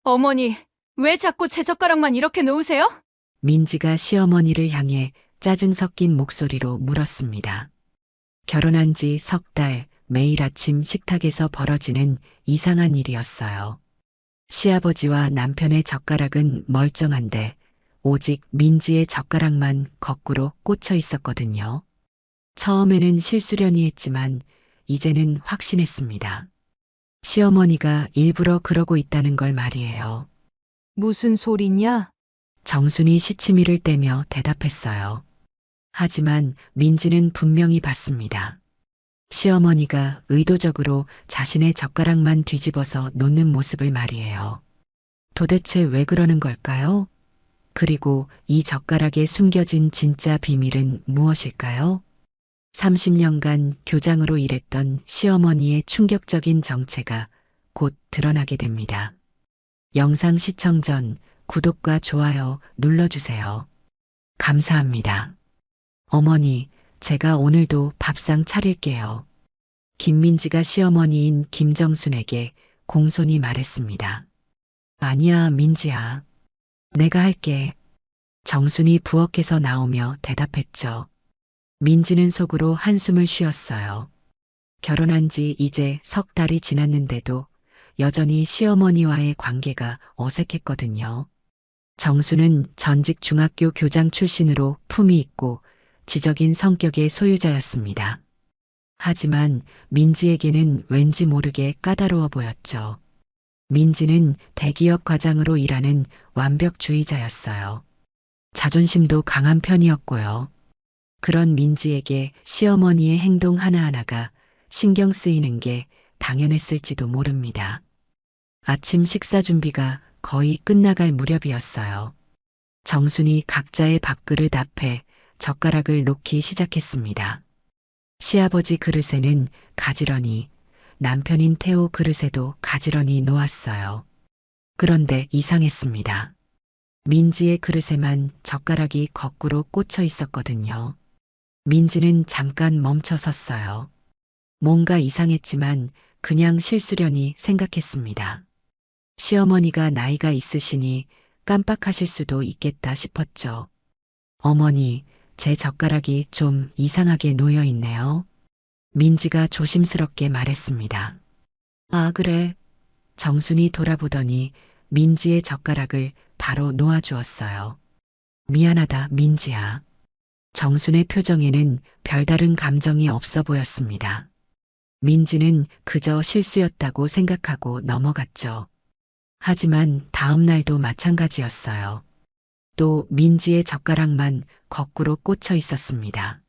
어머니, 왜 자꾸 제 젓가락만 이렇게 놓으세요? 민지가 시어머니를 향해 짜증 섞인 목소리로 물었습니다. 결혼한 지 석 달, 매일 아침 식탁에서 벌어지는 이상한 일이었어요. 시아버지와 남편의 젓가락은 멀쩡한데 오직 민지의 젓가락만 거꾸로 꽂혀 있었거든요. 처음에는 실수려니 했지만 이제는 확신했습니다. 시어머니가 일부러 그러고 있다는 걸 말이에요. 무슨 소리냐? 정순이 시치미를 떼며 대답했어요. 하지만 민지는 분명히 봤습니다. 시어머니가 의도적으로 자신의 젓가락만 뒤집어서 놓는 모습을 말이에요. 도대체 왜 그러는 걸까요? 그리고 이 젓가락에 숨겨진 진짜 비밀은 무엇일까요? 30년간 교장으로 일했던 시어머니의 충격적인 정체가 곧 드러나게 됩니다. 영상 시청 전 구독과 좋아요 눌러주세요. 감사합니다. 어머니, 제가 오늘도 밥상 차릴게요. 김민지가 시어머니인 김정순에게 공손히 말했습니다. 아니야, 민지야. 내가 할게. 정순이 부엌에서 나오며 대답했죠. 민지는 속으로 한숨을 쉬었어요. 결혼한 지 이제 석 달이 지났는데도 여전히 시어머니와의 관계가 어색했거든요. 정수는 전직 중학교 교장 출신으로 품위 있고 지적인 성격의 소유자였습니다. 하지만 민지에게는 왠지 모르게 까다로워 보였죠. 민지는 대기업 과장으로 일하는 완벽주의자였어요. 자존심도 강한 편이었고요. 그런 민지에게 시어머니의 행동 하나하나가 신경 쓰이는 게 당연했을지도 모릅니다. 아침 식사 준비가 거의 끝나갈 무렵이었어요. 정순이 각자의 밥그릇 앞에 젓가락을 놓기 시작했습니다. 시아버지 그릇에는 가지런히, 남편인 태호 그릇에도 가지런히 놓았어요. 그런데 이상했습니다. 민지의 그릇에만 젓가락이 거꾸로 꽂혀 있었거든요. 민지는 잠깐 멈춰 섰어요. 뭔가 이상했지만 그냥 실수려니 생각했습니다. 시어머니가 나이가 있으시니 깜빡하실 수도 있겠다 싶었죠. 어머니, 제 젓가락이 좀 이상하게 놓여 있네요. 민지가 조심스럽게 말했습니다. 아, 그래. 정순이 돌아보더니 민지의 젓가락을 바로 놓아주었어요. 미안하다, 민지야. 정순의 표정에는 별다른 감정이 없어 보였습니다. 민지는 그저 실수였다고 생각하고 넘어갔죠. 하지만 다음 날도 마찬가지였어요. 또 민지의 젓가락만 거꾸로 꽂혀 있었습니다.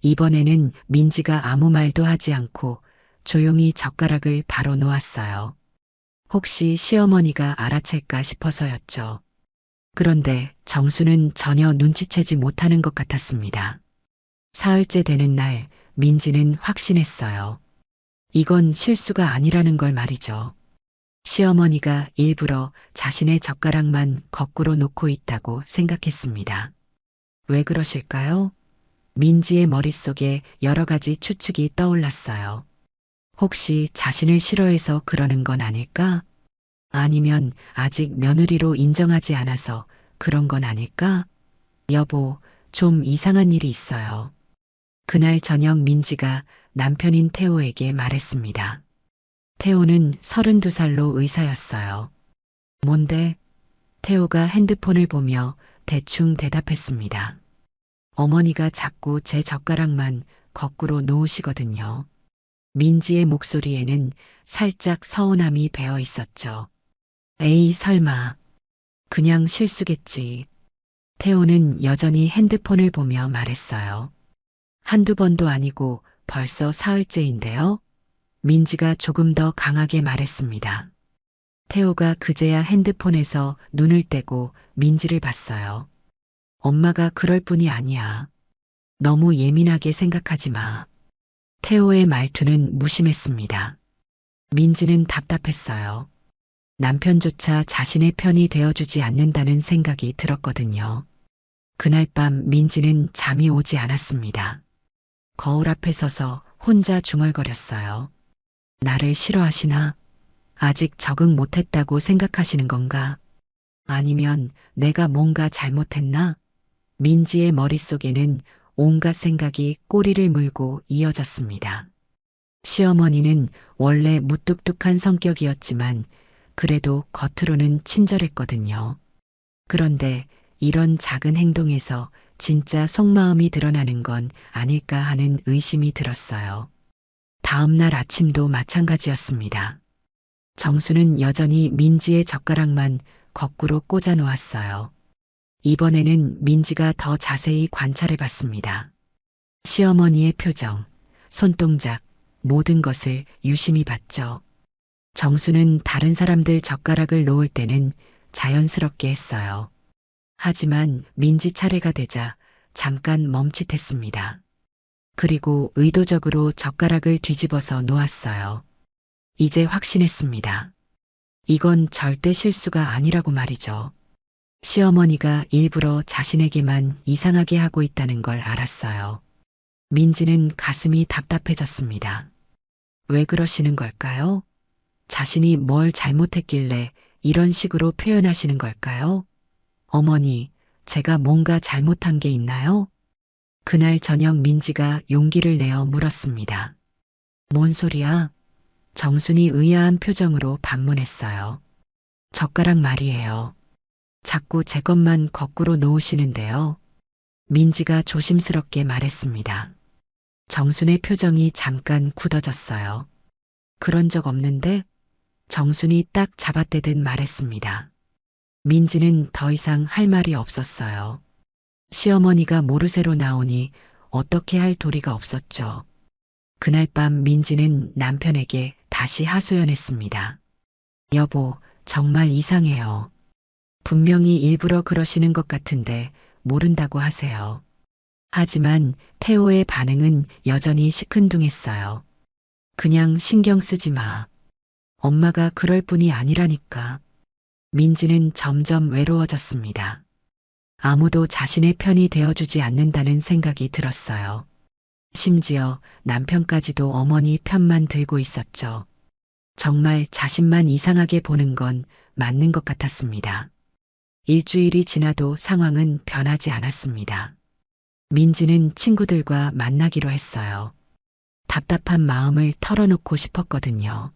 이번에는 민지가 아무 말도 하지 않고 조용히 젓가락을 바로 놓았어요. 혹시 시어머니가 알아챌까 싶어서였죠. 그런데 정수는 전혀 눈치채지 못하는 것 같았습니다. 사흘째 되는 날 민지는 확신했어요. 이건 실수가 아니라는 걸 말이죠. 시어머니가 일부러 자신의 젓가락만 거꾸로 놓고 있다고 생각했습니다. 왜 그러실까요? 민지의 머릿속에 여러 가지 추측이 떠올랐어요. 혹시 자신을 싫어해서 그러는 건 아닐까? 아니면 아직 며느리로 인정하지 않아서 그런 건 아닐까? 여보, 좀 이상한 일이 있어요. 그날 저녁 민지가 남편인 태호에게 말했습니다. 태호는 32살로 의사였어요. 뭔데? 태호가 핸드폰을 보며 대충 대답했습니다. 어머니가 자꾸 제 젓가락만 거꾸로 놓으시거든요. 민지의 목소리에는 살짝 서운함이 배어 있었죠. 에이, 설마. 그냥 실수겠지. 태호는 여전히 핸드폰을 보며 말했어요. 한두 번도 아니고 벌써 사흘째인데요. 민지가 조금 더 강하게 말했습니다. 태호가 그제야 핸드폰에서 눈을 떼고 민지를 봤어요. 엄마가 그럴 뿐이 아니야. 너무 예민하게 생각하지 마. 태호의 말투는 무심했습니다. 민지는 답답했어요. 남편조차 자신의 편이 되어주지 않는다는 생각이 들었거든요. 그날 밤 민지는 잠이 오지 않았습니다. 거울 앞에 서서 혼자 중얼거렸어요. 나를 싫어하시나? 아직 적응 못했다고 생각하시는 건가? 아니면 내가 뭔가 잘못했나? 민지의 머릿속에는 온갖 생각이 꼬리를 물고 이어졌습니다. 시어머니는 원래 무뚝뚝한 성격이었지만 그래도 겉으로는 친절했거든요. 그런데 이런 작은 행동에서 진짜 속마음이 드러나는 건 아닐까 하는 의심이 들었어요. 다음 날 아침도 마찬가지였습니다. 정수는 여전히 민지의 젓가락만 거꾸로 꽂아 놓았어요. 이번에는 민지가 더 자세히 관찰해 봤습니다. 시어머니의 표정, 손동작, 모든 것을 유심히 봤죠. 정수는 다른 사람들 젓가락을 놓을 때는 자연스럽게 했어요. 하지만 민지 차례가 되자 잠깐 멈칫했습니다. 그리고 의도적으로 젓가락을 뒤집어서 놓았어요. 이제 확신했습니다. 이건 절대 실수가 아니라고 말이죠. 시어머니가 일부러 자신에게만 이상하게 하고 있다는 걸 알았어요. 민지는 가슴이 답답해졌습니다. 왜 그러시는 걸까요? 자신이 뭘 잘못했길래 이런 식으로 표현하시는 걸까요? 어머니, 제가 뭔가 잘못한 게 있나요? 그날 저녁 민지가 용기를 내어 물었습니다. 뭔 소리야? 정순이 의아한 표정으로 반문했어요. 젓가락 말이에요. 자꾸 제 것만 거꾸로 놓으시는데요. 민지가 조심스럽게 말했습니다. 정순의 표정이 잠깐 굳어졌어요. 그런 적 없는데? 정순이 딱 잡아떼듯 말했습니다. 민지는 더 이상 할 말이 없었어요. 시어머니가 모르쇠로 나오니 어떻게 할 도리가 없었죠. 그날 밤 민지는 남편에게 다시 하소연했습니다. 여보, 정말 이상해요. 분명히 일부러 그러시는 것 같은데 모른다고 하세요. 하지만 태호의 반응은 여전히 시큰둥했어요. 그냥 신경 쓰지 마. 엄마가 그럴 뿐이 아니라니까. 민지는 점점 외로워졌습니다. 아무도 자신의 편이 되어주지 않는다는 생각이 들었어요. 심지어 남편까지도 어머니 편만 들고 있었죠. 정말 자신만 이상하게 보는 건 맞는 것 같았습니다. 일주일이 지나도 상황은 변하지 않았습니다. 민지는 친구들과 만나기로 했어요. 답답한 마음을 털어놓고 싶었거든요.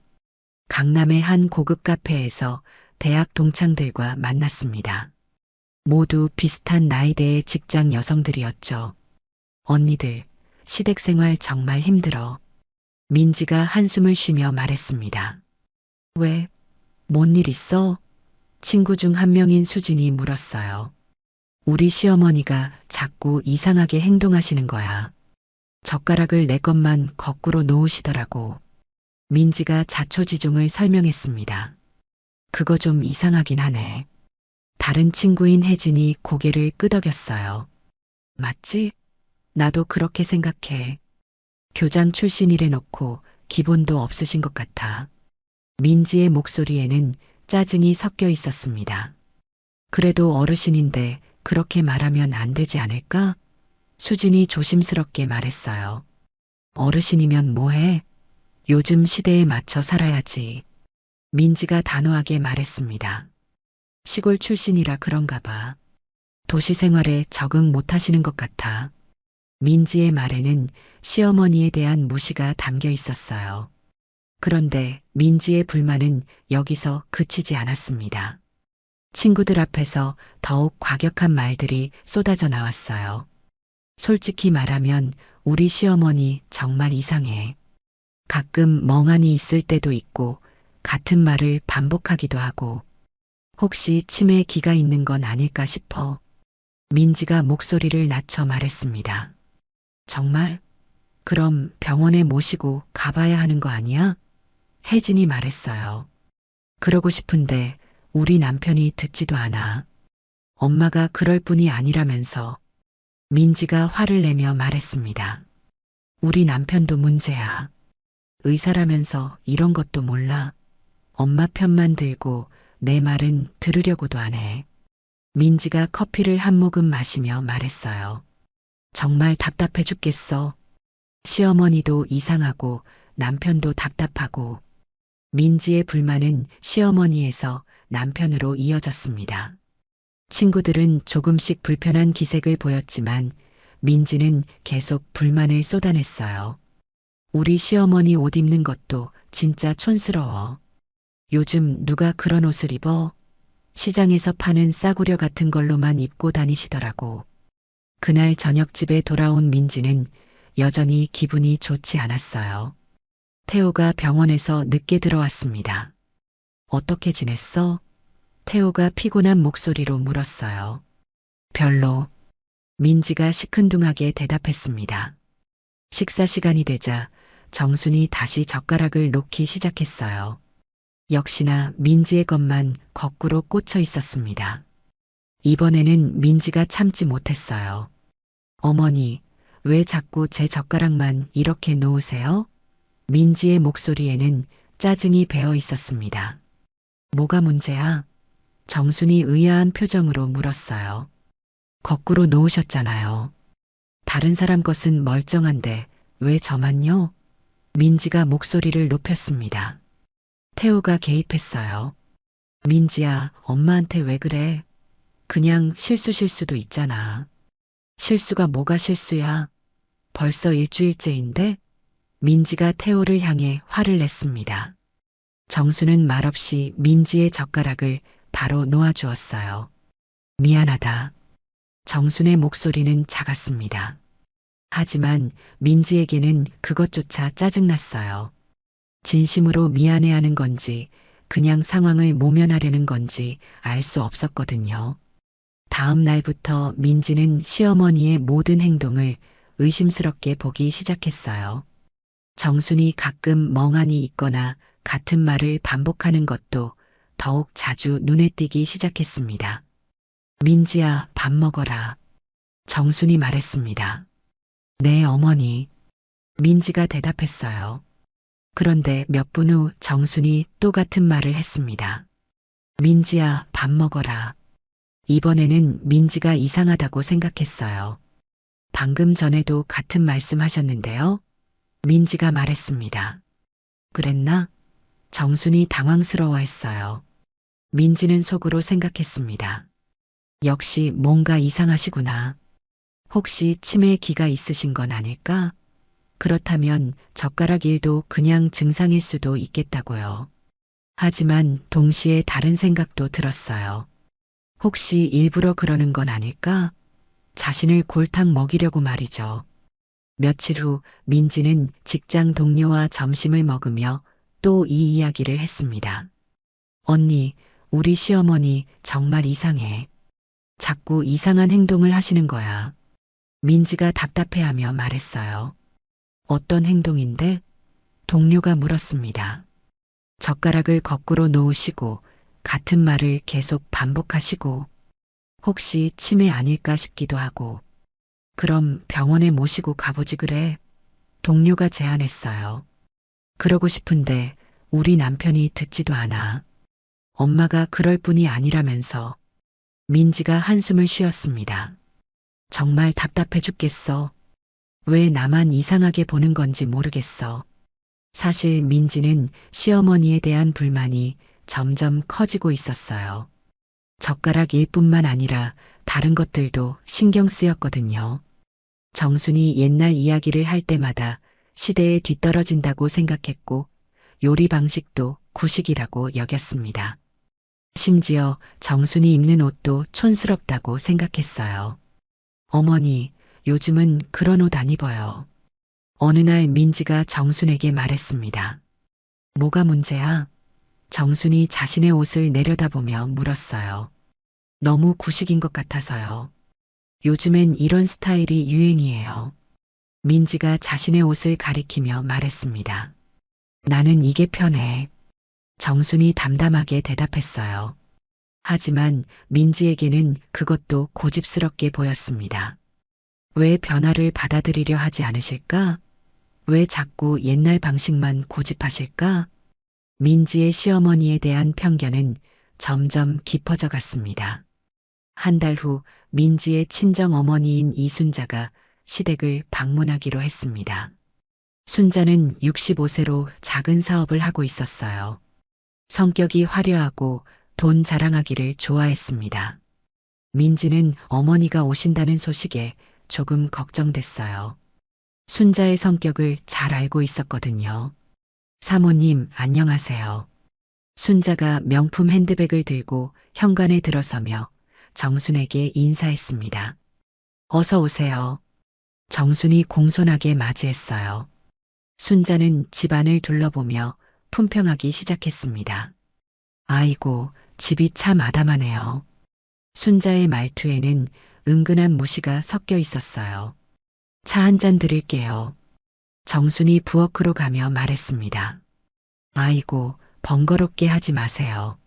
강남의 한 고급 카페에서 대학 동창들과 만났습니다. 모두 비슷한 나이대의 직장 여성들이었죠. 언니들, 시댁 생활 정말 힘들어. 민지가 한숨을 쉬며 말했습니다. 왜? 뭔 일 있어? 친구 중 한 명인 수진이 물었어요. 우리 시어머니가 자꾸 이상하게 행동하시는 거야. 젓가락을 내 것만 거꾸로 놓으시더라고. 민지가 자초지종을 설명했습니다. 그거 좀 이상하긴 하네. 다른 친구인 혜진이 고개를 끄덕였어요. 맞지? 나도 그렇게 생각해. 교장 출신이래 놓고 기본도 없으신 것 같아. 민지의 목소리에는 짜증이 섞여 있었습니다. 그래도 어르신인데 그렇게 말하면 안 되지 않을까? 수진이 조심스럽게 말했어요. 어르신이면 뭐해? 요즘 시대에 맞춰 살아야지. 민지가 단호하게 말했습니다. 시골 출신이라 그런가 봐. 도시 생활에 적응 못 하시는 것 같아. 민지의 말에는 시어머니에 대한 무시가 담겨 있었어요. 그런데 민지의 불만은 여기서 그치지 않았습니다. 친구들 앞에서 더욱 과격한 말들이 쏟아져 나왔어요. 솔직히 말하면 우리 시어머니 정말 이상해. 가끔 멍하니 있을 때도 있고 같은 말을 반복하기도 하고 혹시 치매에 기가 있는 건 아닐까 싶어. 민지가 목소리를 낮춰 말했습니다. 정말? 그럼 병원에 모시고 가봐야 하는 거 아니야? 혜진이 말했어요. 그러고 싶은데 우리 남편이 듣지도 않아. 엄마가 그럴 뿐이 아니라면서. 민지가 화를 내며 말했습니다. 우리 남편도 문제야. 의사라면서 이런 것도 몰라. 엄마 편만 들고 내 말은 들으려고도 안 해. 민지가 커피를 한 모금 마시며 말했어요. 정말 답답해 죽겠어. 시어머니도 이상하고 남편도 답답하고 민지의 불만은 시어머니에서 남편으로 이어졌습니다. 친구들은 조금씩 불편한 기색을 보였지만 민지는 계속 불만을 쏟아냈어요. 우리 시어머니 옷 입는 것도 진짜 촌스러워. 요즘 누가 그런 옷을 입어? 시장에서 파는 싸구려 같은 걸로만 입고 다니시더라고. 그날 저녁 집에 돌아온 민지는 여전히 기분이 좋지 않았어요. 태호가 병원에서 늦게 들어왔습니다. 어떻게 지냈어? 태호가 피곤한 목소리로 물었어요. 별로. 민지가 시큰둥하게 대답했습니다. 식사 시간이 되자 정순이 다시 젓가락을 놓기 시작했어요. 역시나 민지의 것만 거꾸로 꽂혀 있었습니다. 이번에는 민지가 참지 못했어요. 어머니, 왜 자꾸 제 젓가락만 이렇게 놓으세요? 민지의 목소리에는 짜증이 배어 있었습니다. 뭐가 문제야? 정순이 의아한 표정으로 물었어요. 거꾸로 놓으셨잖아요. 다른 사람 것은 멀쩡한데 왜 저만요? 민지가 목소리를 높였습니다. 태호가 개입했어요. 민지야, 엄마한테 왜 그래? 그냥 실수실 수도 있잖아. 실수가 뭐가 실수야? 벌써 일주일째인데? 민지가 태호를 향해 화를 냈습니다. 정수는 말없이 민지의 젓가락을 바로 놓아주었어요. 미안하다. 정순의 목소리는 작았습니다. 하지만 민지에게는 그것조차 짜증났어요. 진심으로 미안해하는 건지 그냥 상황을 모면하려는 건지 알 수 없었거든요. 다음 날부터 민지는 시어머니의 모든 행동을 의심스럽게 보기 시작했어요. 정순이 가끔 멍하니 있거나 같은 말을 반복하는 것도 더욱 자주 눈에 띄기 시작했습니다. 민지야, 밥 먹어라. 정순이 말했습니다. 네, 어머니. 민지가 대답했어요. 그런데 몇 분 후 정순이 또 같은 말을 했습니다. 민지야, 밥 먹어라. 이번에는 민지가 이상하다고 생각했어요. 방금 전에도 같은 말씀 하셨는데요. 민지가 말했습니다. 그랬나? 정순이 당황스러워했어요. 민지는 속으로 생각했습니다. 역시 뭔가 이상하시구나. 혹시 치매에 기가 있으신 건 아닐까? 그렇다면 젓가락 일도 그냥 증상일 수도 있겠다고요. 하지만 동시에 다른 생각도 들었어요. 혹시 일부러 그러는 건 아닐까? 자신을 골탕 먹이려고 말이죠. 며칠 후 민지는 직장 동료와 점심을 먹으며 또 이 이야기를 했습니다. 언니, 우리 시어머니 정말 이상해. 자꾸 이상한 행동을 하시는 거야. 민지가 답답해하며 말했어요. 어떤 행동인데? 동료가 물었습니다. 젓가락을 거꾸로 놓으시고 같은 말을 계속 반복하시고 혹시 치매 아닐까 싶기도 하고 그럼 병원에 모시고 가보지 그래? 동료가 제안했어요. 그러고 싶은데 우리 남편이 듣지도 않아. 엄마가 그럴 뿐이 아니라면서. 민지가 한숨을 쉬었습니다. 정말 답답해 죽겠어. 왜 나만 이상하게 보는 건지 모르겠어. 사실 민지는 시어머니에 대한 불만이 점점 커지고 있었어요. 젓가락 일뿐만 아니라 다른 것들도 신경 쓰였거든요. 정순이 옛날 이야기를 할 때마다 시대에 뒤떨어진다고 생각했고 요리 방식도 구식이라고 여겼습니다. 심지어 정순이 입는 옷도 촌스럽다고 생각했어요. 어머니, 요즘은 그런 옷 안 입어요. 어느 날 민지가 정순에게 말했습니다. 뭐가 문제야? 정순이 자신의 옷을 내려다보며 물었어요. 너무 구식인 것 같아서요. 요즘엔 이런 스타일이 유행이에요. 민지가 자신의 옷을 가리키며 말했습니다. 나는 이게 편해. 정순이 담담하게 대답했어요. 하지만 민지에게는 그것도 고집스럽게 보였습니다. 왜 변화를 받아들이려 하지 않으실까? 왜 자꾸 옛날 방식만 고집하실까? 민지의 시어머니에 대한 편견은 점점 깊어져 갔습니다. 한 달 후 민지의 친정 어머니인 이순자가 시댁을 방문하기로 했습니다. 순자는 65세로 작은 사업을 하고 있었어요. 성격이 화려하고 돈 자랑하기를 좋아했습니다. 민지는 어머니가 오신다는 소식에 조금 걱정됐어요. 순자의 성격을 잘 알고 있었거든요. 사모님, 안녕하세요. 순자가 명품 핸드백을 들고 현관에 들어서며 정순에게 인사했습니다. 어서 오세요. 정순이 공손하게 맞이했어요. 순자는 집안을 둘러보며 품평하기 시작했습니다. 아이고, 집이 참 아담하네요. 순자의 말투에는 은근한 무시가 섞여 있었어요. 차 한 잔 드릴게요. 정순이 부엌으로 가며 말했습니다. 아이고, 번거롭게 하지 마세요.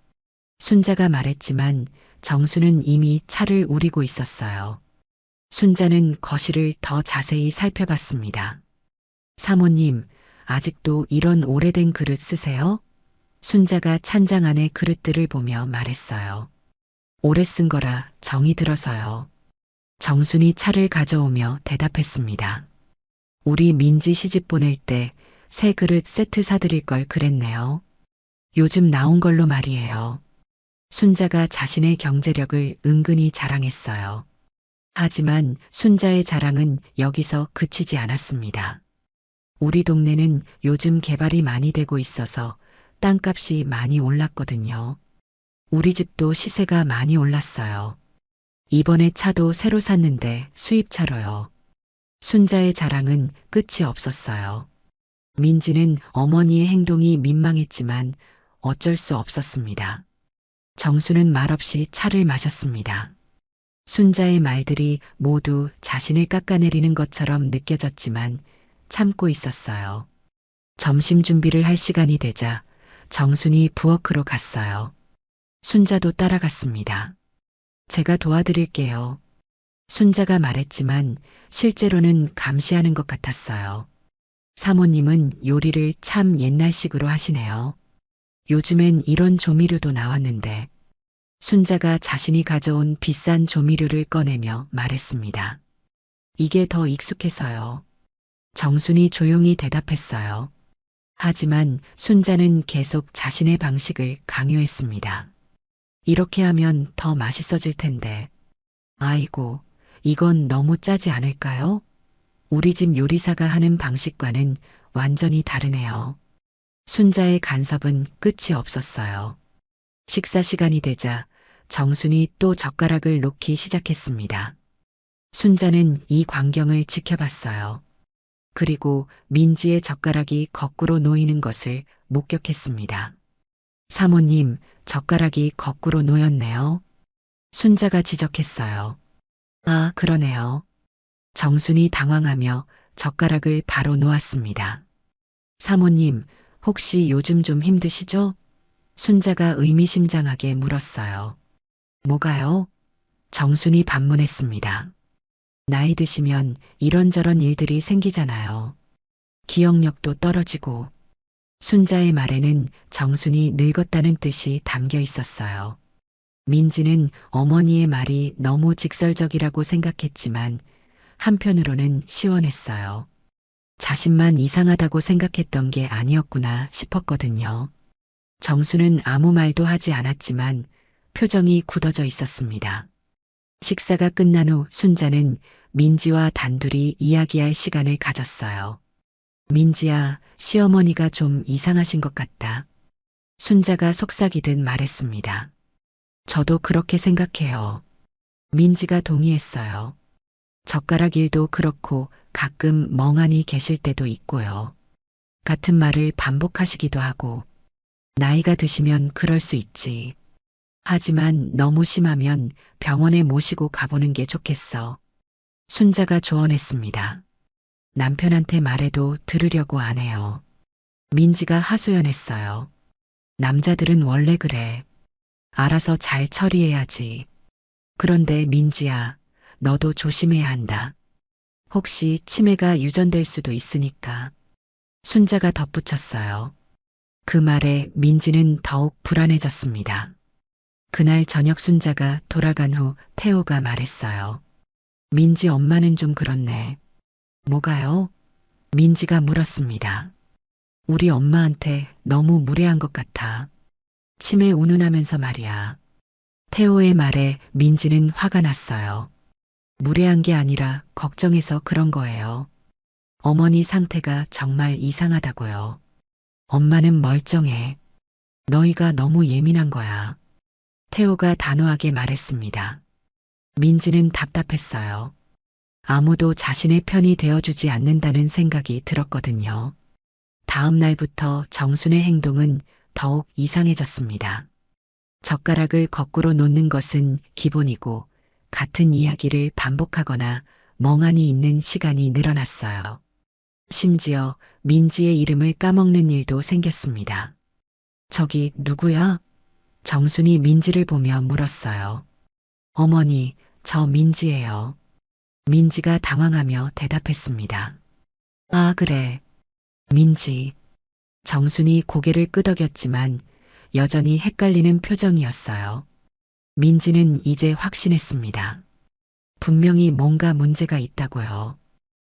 순자가 말했지만 정순은 이미 차를 우리고 있었어요. 순자는 거실을 더 자세히 살펴봤습니다. 사모님, 아직도 이런 오래된 그릇 쓰세요? 순자가 찬장 안의 그릇들을 보며 말했어요. 오래 쓴 거라 정이 들어서요. 정순이 차를 가져오며 대답했습니다. 우리 민지 시집 보낼 때 새 그릇 세트 사드릴 걸 그랬네요. 요즘 나온 걸로 말이에요. 순자가 자신의 경제력을 은근히 자랑했어요. 하지만 순자의 자랑은 여기서 그치지 않았습니다. 우리 동네는 요즘 개발이 많이 되고 있어서 땅값이 많이 올랐거든요. 우리 집도 시세가 많이 올랐어요. 이번에 차도 새로 샀는데 수입차로요. 순자의 자랑은 끝이 없었어요. 민지는 어머니의 행동이 민망했지만 어쩔 수 없었습니다. 정수는 말없이 차를 마셨습니다. 순자의 말들이 모두 자신을 깎아내리는 것처럼 느껴졌지만 참고 있었어요. 점심 준비를 할 시간이 되자 정순이 부엌으로 갔어요. 순자도 따라갔습니다. 제가 도와드릴게요. 순자가 말했지만 실제로는 감시하는 것 같았어요. 사모님은 요리를 참 옛날식으로 하시네요. 요즘엔 이런 조미료도 나왔는데 순자가 자신이 가져온 비싼 조미료를 꺼내며 말했습니다. 이게 더 익숙해서요. 정순이 조용히 대답했어요. 하지만 순자는 계속 자신의 방식을 강요했습니다. 이렇게 하면 더 맛있어질 텐데. 아이고, 이건 너무 짜지 않을까요? 우리 집 요리사가 하는 방식과는 완전히 다르네요. 순자의 간섭은 끝이 없었어요. 식사 시간이 되자 정순이 또 젓가락을 놓기 시작했습니다. 순자는 이 광경을 지켜봤어요. 그리고 민지의 젓가락이 거꾸로 놓이는 것을 목격했습니다. 사모님, 젓가락이 거꾸로 놓였네요. 순자가 지적했어요. 아, 그러네요. 정순이 당황하며 젓가락을 바로 놓았습니다. 사모님, 혹시 요즘 좀 힘드시죠? 순자가 의미심장하게 물었어요. 뭐가요? 정순이 반문했습니다. 나이 드시면 이런저런 일들이 생기잖아요. 기억력도 떨어지고. 순자의 말에는 정순이 늙었다는 뜻이 담겨 있었어요. 민지는 어머니의 말이 너무 직설적이라고 생각했지만 한편으로는 시원했어요. 자신만 이상하다고 생각했던 게 아니었구나 싶었거든요. 정수는 아무 말도 하지 않았지만 표정이 굳어져 있었습니다. 식사가 끝난 후 순자는 민지와 단둘이 이야기할 시간을 가졌어요. 민지야, 시어머니가 좀 이상하신 것 같다. 순자가 속삭이듯 말했습니다. 저도 그렇게 생각해요. 민지가 동의했어요. 젓가락 일도 그렇고 가끔 멍하니 계실 때도 있고요. 같은 말을 반복하시기도 하고. 나이가 드시면 그럴 수 있지. 하지만 너무 심하면 병원에 모시고 가보는 게 좋겠어. 순자가 조언했습니다. 남편한테 말해도 들으려고 안 해요. 민지가 하소연했어요. 남자들은 원래 그래. 알아서 잘 처리해야지. 그런데 민지야, 너도 조심해야 한다. 혹시 치매가 유전될 수도 있으니까. 순자가 덧붙였어요. 그 말에 민지는 더욱 불안해졌습니다. 그날 저녁 순자가 돌아간 후 태호가 말했어요. 민지 엄마는 좀 그렇네. 뭐가요? 민지가 물었습니다. 우리 엄마한테 너무 무례한 것 같아. 침에 운운하면서 말이야. 태호의 말에 민지는 화가 났어요. 무례한 게 아니라 걱정해서 그런 거예요. 어머니 상태가 정말 이상하다고요. 엄마는 멀쩡해. 너희가 너무 예민한 거야. 태호가 단호하게 말했습니다. 민지는 답답했어요. 아무도 자신의 편이 되어주지 않는다는 생각이 들었거든요. 다음 날부터 정순의 행동은 더욱 이상해졌습니다. 젓가락을 거꾸로 놓는 것은 기본이고 같은 이야기를 반복하거나 멍하니 있는 시간이 늘어났어요. 심지어 민지의 이름을 까먹는 일도 생겼습니다. 저기 누구야? 정순이 민지를 보며 물었어요. 어머니, 저 민지예요. 민지가 당황하며 대답했습니다. 아, 그래. 민지. 정순이 고개를 끄덕였지만 여전히 헷갈리는 표정이었어요. 민지는 이제 확신했습니다. 분명히 뭔가 문제가 있다고요.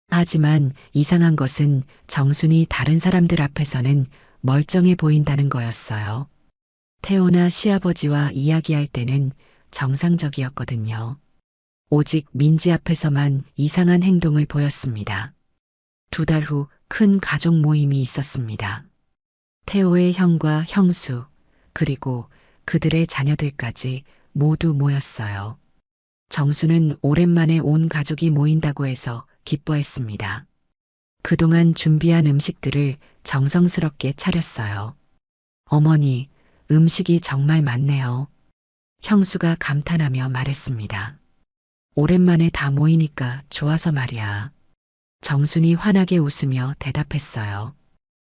하지만 이상한 것은 정순이 다른 사람들 앞에서는 멀쩡해 보인다는 거였어요. 태호나 시아버지와 이야기할 때는 정상적이었거든요. 오직 민지 앞에서만 이상한 행동을 보였습니다. 2달 후 큰 가족 모임이 있었습니다. 태호의 형과 형수, 그리고 그들의 자녀들까지 모두 모였어요. 정수는 오랜만에 온 가족이 모인다고 해서 기뻐했습니다. 그동안 준비한 음식들을 정성스럽게 차렸어요. 어머니, 음식이 정말 많네요. 형수가 감탄하며 말했습니다. 오랜만에 다 모이니까 좋아서 말이야. 정순이 환하게 웃으며 대답했어요.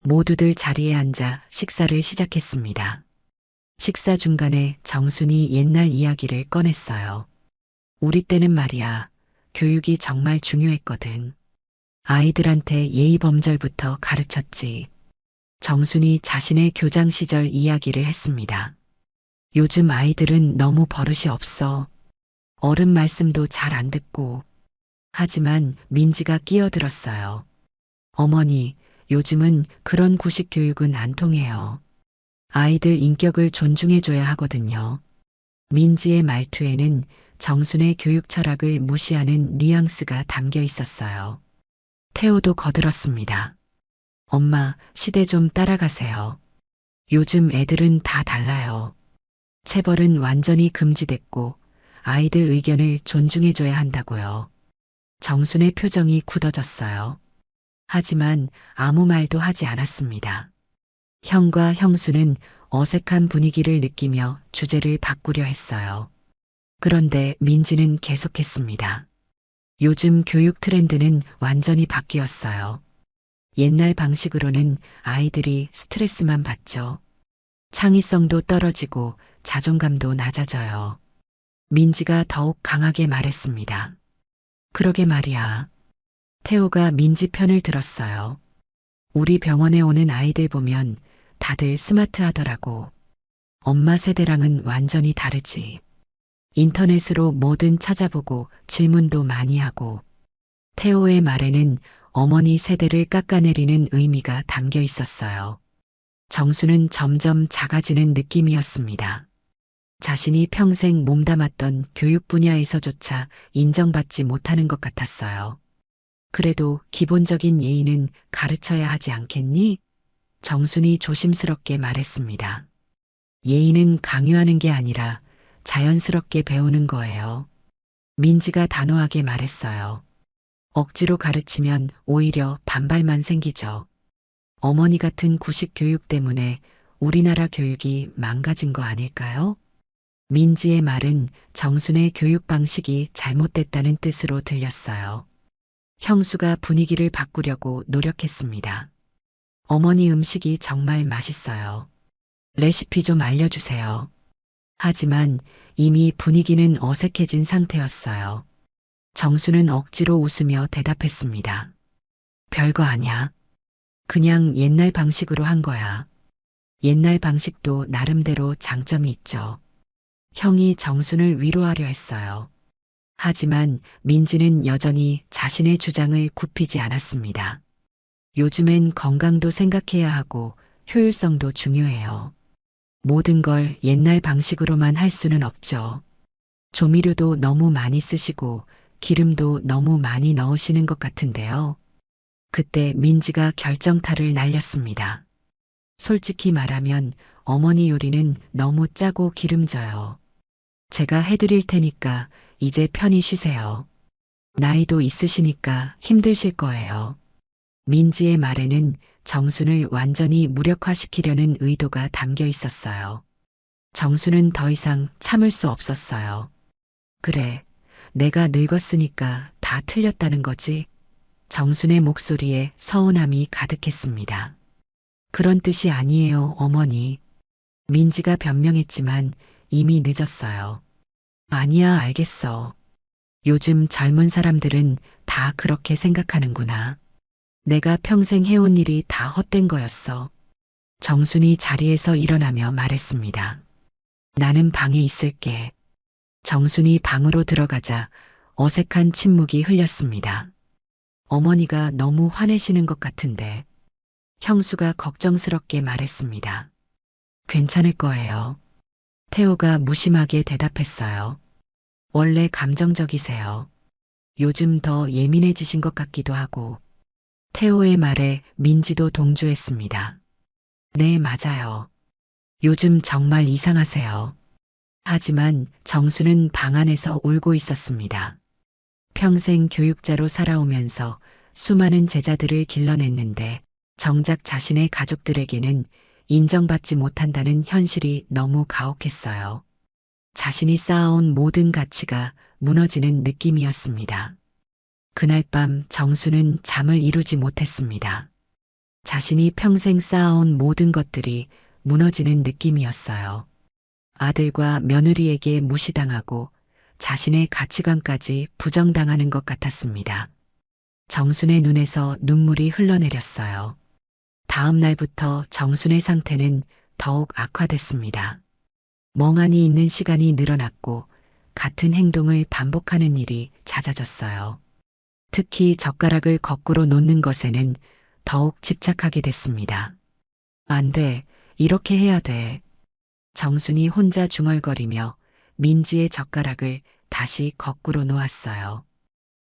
모두들 자리에 앉아 식사를 시작했습니다. 식사 중간에 정순이 옛날 이야기를 꺼냈어요. 우리 때는 말이야, 교육이 정말 중요했거든. 아이들한테 예의범절부터 가르쳤지. 정순이 자신의 교장 시절 이야기를 했습니다. 요즘 아이들은 너무 버릇이 없어. 어른 말씀도 잘 안 듣고. 하지만 민지가 끼어들었어요. 어머니, 요즘은 그런 구식 교육은 안 통해요. 아이들 인격을 존중해줘야 하거든요. 민지의 말투에는 정순의 교육 철학을 무시하는 뉘앙스가 담겨 있었어요. 태호도 거들었습니다. 엄마, 시대 좀 따라가세요. 요즘 애들은 다 달라요. 체벌은 완전히 금지됐고 아이들 의견을 존중해줘야 한다고요. 정순의 표정이 굳어졌어요. 하지만 아무 말도 하지 않았습니다. 형과 형수는 어색한 분위기를 느끼며 주제를 바꾸려 했어요. 그런데 민지는 계속했습니다. 요즘 교육 트렌드는 완전히 바뀌었어요. 옛날 방식으로는 아이들이 스트레스만 받죠. 창의성도 떨어지고 자존감도 낮아져요. 민지가 더욱 강하게 말했습니다. 그러게 말이야. 태호가 민지 편을 들었어요. 우리 병원에 오는 아이들 보면 다들 스마트하더라고. 엄마 세대랑은 완전히 다르지. 인터넷으로 뭐든 찾아보고 질문도 많이 하고. 태호의 말에는 어머니 세대를 깎아내리는 의미가 담겨 있었어요. 정수는 점점 작아지는 느낌이었습니다. 자신이 평생 몸담았던 교육 분야에서조차 인정받지 못하는 것 같았어요. 그래도 기본적인 예의는 가르쳐야 하지 않겠니? 정순이 조심스럽게 말했습니다. 예의는 강요하는 게 아니라 자연스럽게 배우는 거예요. 민지가 단호하게 말했어요. 억지로 가르치면 오히려 반발만 생기죠. 어머니 같은 구식 교육 때문에 우리나라 교육이 망가진 거 아닐까요? 민지의 말은 정순의 교육 방식이 잘못됐다는 뜻으로 들렸어요. 형수가 분위기를 바꾸려고 노력했습니다. 어머니 음식이 정말 맛있어요. 레시피 좀 알려주세요. 하지만 이미 분위기는 어색해진 상태였어요. 정수는 억지로 웃으며 대답했습니다. 별거 아냐. 그냥 옛날 방식으로 한 거야. 옛날 방식도 나름대로 장점이 있죠. 형이 정순을 위로하려 했어요. 하지만 민지는 여전히 자신의 주장을 굽히지 않았습니다. 요즘엔 건강도 생각해야 하고 효율성도 중요해요. 모든 걸 옛날 방식으로만 할 수는 없죠. 조미료도 너무 많이 쓰시고 기름도 너무 많이 넣으시는 것 같은데요. 그때 민지가 결정타를 날렸습니다. 솔직히 말하면 어머니 요리는 너무 짜고 기름져요. 제가 해드릴 테니까 이제 편히 쉬세요. 나이도 있으시니까 힘드실 거예요. 민지의 말에는 정순을 완전히 무력화시키려는 의도가 담겨 있었어요. 정순은 더 이상 참을 수 없었어요. 그래, 내가 늙었으니까 다 틀렸다는 거지. 정순의 목소리에 서운함이 가득했습니다. 그런 뜻이 아니에요, 어머니. 민지가 변명했지만 이미 늦었어요. 아니야, 알겠어. 요즘 젊은 사람들은 다 그렇게 생각하는구나. 내가 평생 해온 일이 다 헛된 거였어. 정순이 자리에서 일어나며 말했습니다. 나는 방에 있을게. 정순이 방으로 들어가자 어색한 침묵이 흘렸습니다. 어머니가 너무 화내시는 것 같은데 형수가 걱정스럽게 말했습니다. 괜찮을 거예요. 태호가 무심하게 대답했어요. 원래 감정적이세요. 요즘 더 예민해지신 것 같기도 하고. 태호의 말에 민지도 동조했습니다. 네, 맞아요. 요즘 정말 이상하세요. 하지만 정수는 방 안에서 울고 있었습니다. 평생 교육자로 살아오면서 수많은 제자들을 길러냈는데 정작 자신의 가족들에게는 인정받지 못한다는 현실이 너무 가혹했어요. 자신이 쌓아온 모든 가치가 무너지는 느낌이었습니다. 그날 밤 정수는 잠을 이루지 못했습니다. 자신이 평생 쌓아온 모든 것들이 무너지는 느낌이었어요. 아들과 며느리에게 무시당하고 자신의 가치관까지 부정당하는 것 같았습니다. 정순의 눈에서 눈물이 흘러내렸어요. 다음 날부터 정순의 상태는 더욱 악화됐습니다. 멍하니 있는 시간이 늘어났고 같은 행동을 반복하는 일이 잦아졌어요. 특히 젓가락을 거꾸로 놓는 것에는 더욱 집착하게 됐습니다. 안 돼, 이렇게 해야 돼. 정순이 혼자 중얼거리며 민지의 젓가락을 다시 거꾸로 놓았어요.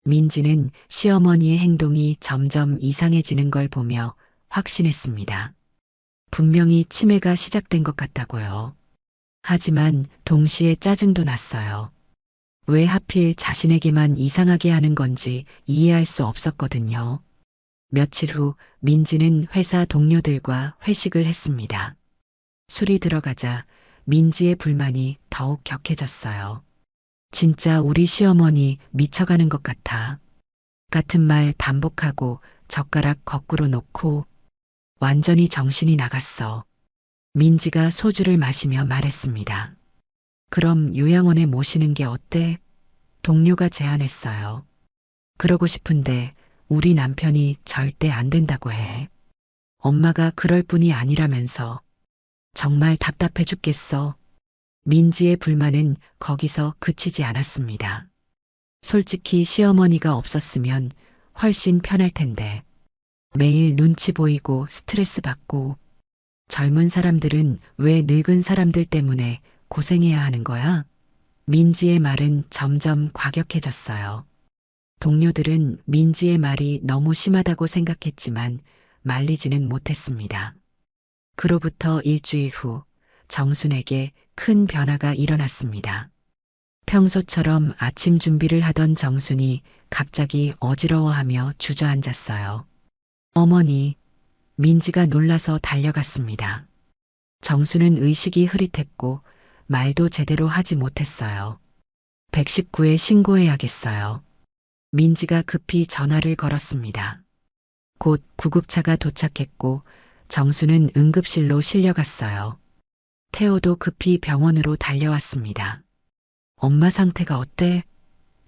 민지는 시어머니의 행동이 점점 이상해지는 걸 보며 확신했습니다. 분명히 치매가 시작된 것 같다고요. 하지만 동시에 짜증도 났어요. 왜 하필 자신에게만 이상하게 하는 건지 이해할 수 없었거든요. 며칠 후 민지는 회사 동료들과 회식을 했습니다. 술이 들어가자 민지의 불만이 더욱 격해졌어요. 진짜 우리 시어머니 미쳐가는 것 같아. 같은 말 반복하고 젓가락 거꾸로 놓고 완전히 정신이 나갔어. 민지가 소주를 마시며 말했습니다. 그럼 요양원에 모시는 게 어때? 동료가 제안했어요. 그러고 싶은데 우리 남편이 절대 안 된다고 해. 엄마가 그럴 뿐이 아니라면서. 정말 답답해 죽겠어. 민지의 불만은 거기서 그치지 않았습니다. 솔직히 시어머니가 없었으면 훨씬 편할 텐데. 매일 눈치 보이고 스트레스 받고 젊은 사람들은 왜 늙은 사람들 때문에 고생해야 하는 거야? 민지의 말은 점점 과격해졌어요. 동료들은 민지의 말이 너무 심하다고 생각했지만 말리지는 못했습니다. 그로부터 일주일 후 정순에게 큰 변화가 일어났습니다. 평소처럼 아침 준비를 하던 정순이 갑자기 어지러워하며 주저앉았어요. 어머니, 민지가 놀라서 달려갔습니다. 정수는 의식이 흐릿했고 말도 제대로 하지 못했어요. 119에 신고해야겠어요. 민지가 급히 전화를 걸었습니다. 곧 구급차가 도착했고 정수는 응급실로 실려갔어요. 태호도 급히 병원으로 달려왔습니다. 엄마 상태가 어때?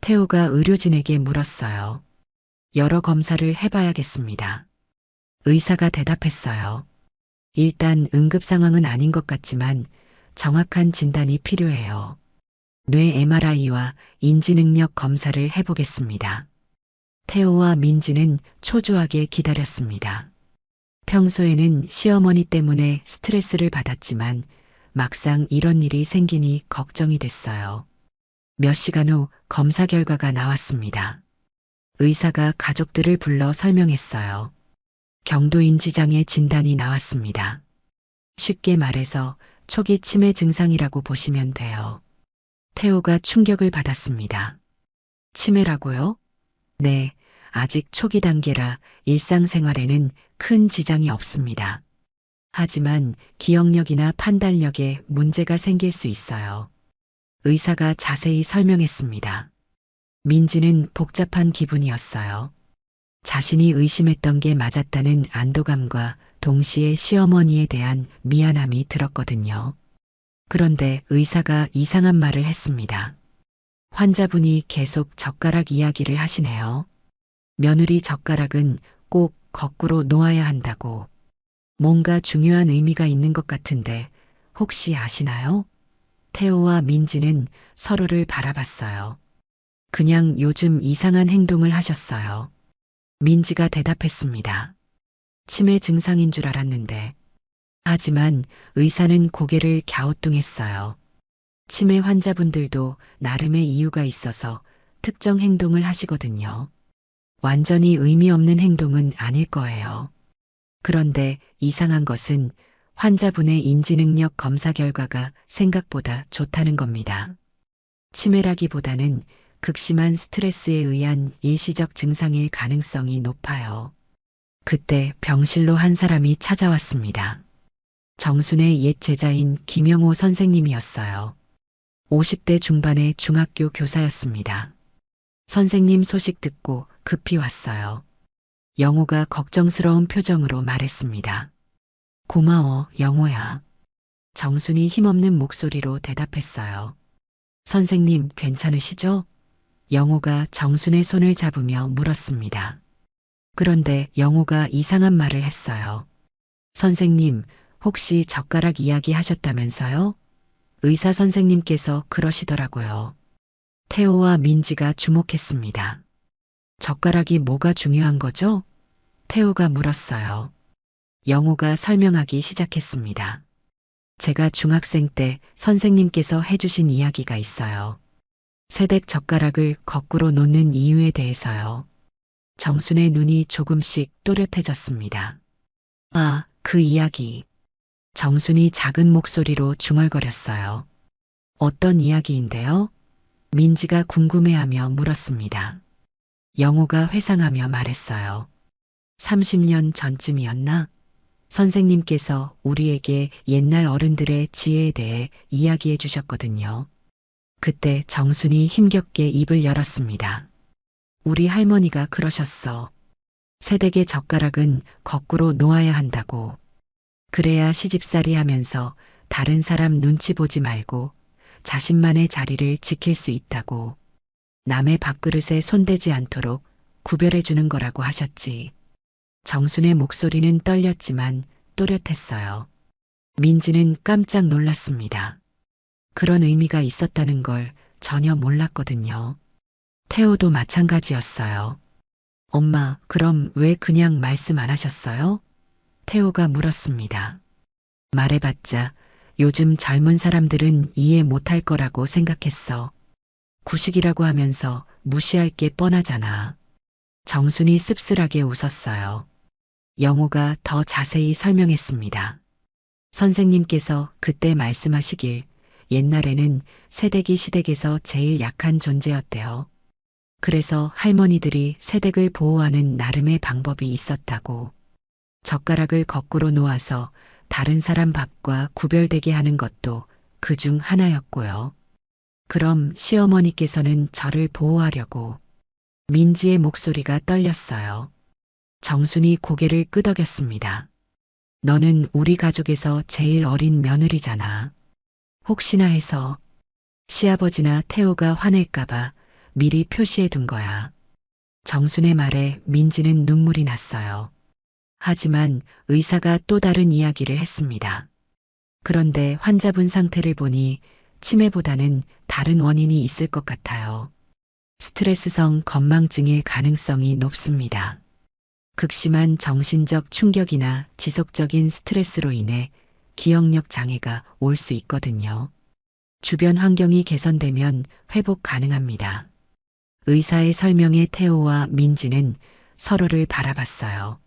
태호가 의료진에게 물었어요. 여러 검사를 해봐야겠습니다. 의사가 대답했어요. 일단 응급 상황은 아닌 것 같지만 정확한 진단이 필요해요. 뇌 MRI와 인지능력 검사를 해보겠습니다. 태호와 민지는 초조하게 기다렸습니다. 평소에는 시어머니 때문에 스트레스를 받았지만 막상 이런 일이 생기니 걱정이 됐어요. 몇 시간 후 검사 결과가 나왔습니다. 의사가 가족들을 불러 설명했어요. 경도인지장의 진단이 나왔습니다. 쉽게 말해서 초기 치매 증상이라고 보시면 돼요. 태호가 충격을 받았습니다. 치매라고요? 네, 아직 초기 단계라 일상생활에는 큰 지장이 없습니다. 하지만 기억력이나 판단력에 문제가 생길 수 있어요. 의사가 자세히 설명했습니다. 민지는 복잡한 기분이었어요. 자신이 의심했던 게 맞았다는 안도감과 동시에 시어머니에 대한 미안함이 들었거든요. 그런데 의사가 이상한 말을 했습니다. 환자분이 계속 젓가락 이야기를 하시네요. 며느리 젓가락은 꼭 거꾸로 놓아야 한다고. 뭔가 중요한 의미가 있는 것 같은데 혹시 아시나요? 태호와 민지는 서로를 바라봤어요. 그냥 요즘 이상한 행동을 하셨어요. 민지가 대답했습니다. 치매 증상인 줄 알았는데. 하지만 의사는 고개를 갸우뚱했어요. 치매 환자분들도 나름의 이유가 있어서 특정 행동을 하시거든요. 완전히 의미 없는 행동은 아닐 거예요. 그런데 이상한 것은 환자분의 인지능력 검사 결과가 생각보다 좋다는 겁니다. 치매라기보다는 극심한 스트레스에 의한 일시적 증상일 가능성이 높아요. 그때 병실로 한 사람이 찾아왔습니다. 정순의 옛 제자인 김영호 선생님이었어요. 50대 중반의 중학교 교사였습니다. 선생님 소식 듣고 급히 왔어요. 영호가 걱정스러운 표정으로 말했습니다. 고마워, 영호야. 정순이 힘없는 목소리로 대답했어요. 선생님 괜찮으시죠? 영호가 정순의 손을 잡으며 물었습니다. 그런데 영호가 이상한 말을 했어요. 선생님, 혹시 젓가락 이야기 하셨다면서요? 의사 선생님께서 그러시더라고요. 태호와 민지가 주목했습니다. 젓가락이 뭐가 중요한 거죠? 태호가 물었어요. 영호가 설명하기 시작했습니다. 제가 중학생 때 선생님께서 해주신 이야기가 있어요. 새댁 젓가락을 거꾸로 놓는 이유에 대해서요. 정순의 눈이 조금씩 또렷해졌습니다. 아, 그 이야기. 정순이 작은 목소리로 중얼거렸어요. 어떤 이야기인데요? 민지가 궁금해하며 물었습니다. 영호가 회상하며 말했어요. 30년 전쯤이었나? 선생님께서 우리에게 옛날 어른들의 지혜에 대해 이야기해 주셨거든요. 그때 정순이 힘겹게 입을 열었습니다. 우리 할머니가 그러셨어. 새댁의 젓가락은 거꾸로 놓아야 한다고. 그래야 시집살이 하면서 다른 사람 눈치 보지 말고 자신만의 자리를 지킬 수 있다고. 남의 밥그릇에 손대지 않도록 구별해 주는 거라고 하셨지. 정순의 목소리는 떨렸지만 또렷했어요. 민지는 깜짝 놀랐습니다. 그런 의미가 있었다는 걸 전혀 몰랐거든요. 태호도 마찬가지였어요. 엄마, 그럼 왜 그냥 말씀 안 하셨어요? 태호가 물었습니다. 말해봤자 요즘 젊은 사람들은 이해 못할 거라고 생각했어. 구식이라고 하면서 무시할 게 뻔하잖아. 정순이 씁쓸하게 웃었어요. 영호가 더 자세히 설명했습니다. 선생님께서 그때 말씀하시길 옛날에는 새댁이 시댁에서 제일 약한 존재였대요. 그래서 할머니들이 새댁을 보호하는 나름의 방법이 있었다고. 젓가락을 거꾸로 놓아서 다른 사람 밥과 구별되게 하는 것도 그 중 하나였고요. 그럼 시어머니께서는 저를 보호하려고. 민지의 목소리가 떨렸어요. 정순이 고개를 끄덕였습니다. 너는 우리 가족에서 제일 어린 며느리잖아. 혹시나 해서 시아버지나 태호가 화낼까봐 미리 표시해 둔 거야. 정순의 말에 민지는 눈물이 났어요. 하지만 의사가 또 다른 이야기를 했습니다. 그런데 환자분 상태를 보니 치매보다는 다른 원인이 있을 것 같아요. 스트레스성 건망증일 가능성이 높습니다. 극심한 정신적 충격이나 지속적인 스트레스로 인해 기억력 장애가 올 수 있거든요. 주변 환경이 개선되면 회복 가능합니다. 의사의 설명에 태호와 민지는 서로를 바라봤어요.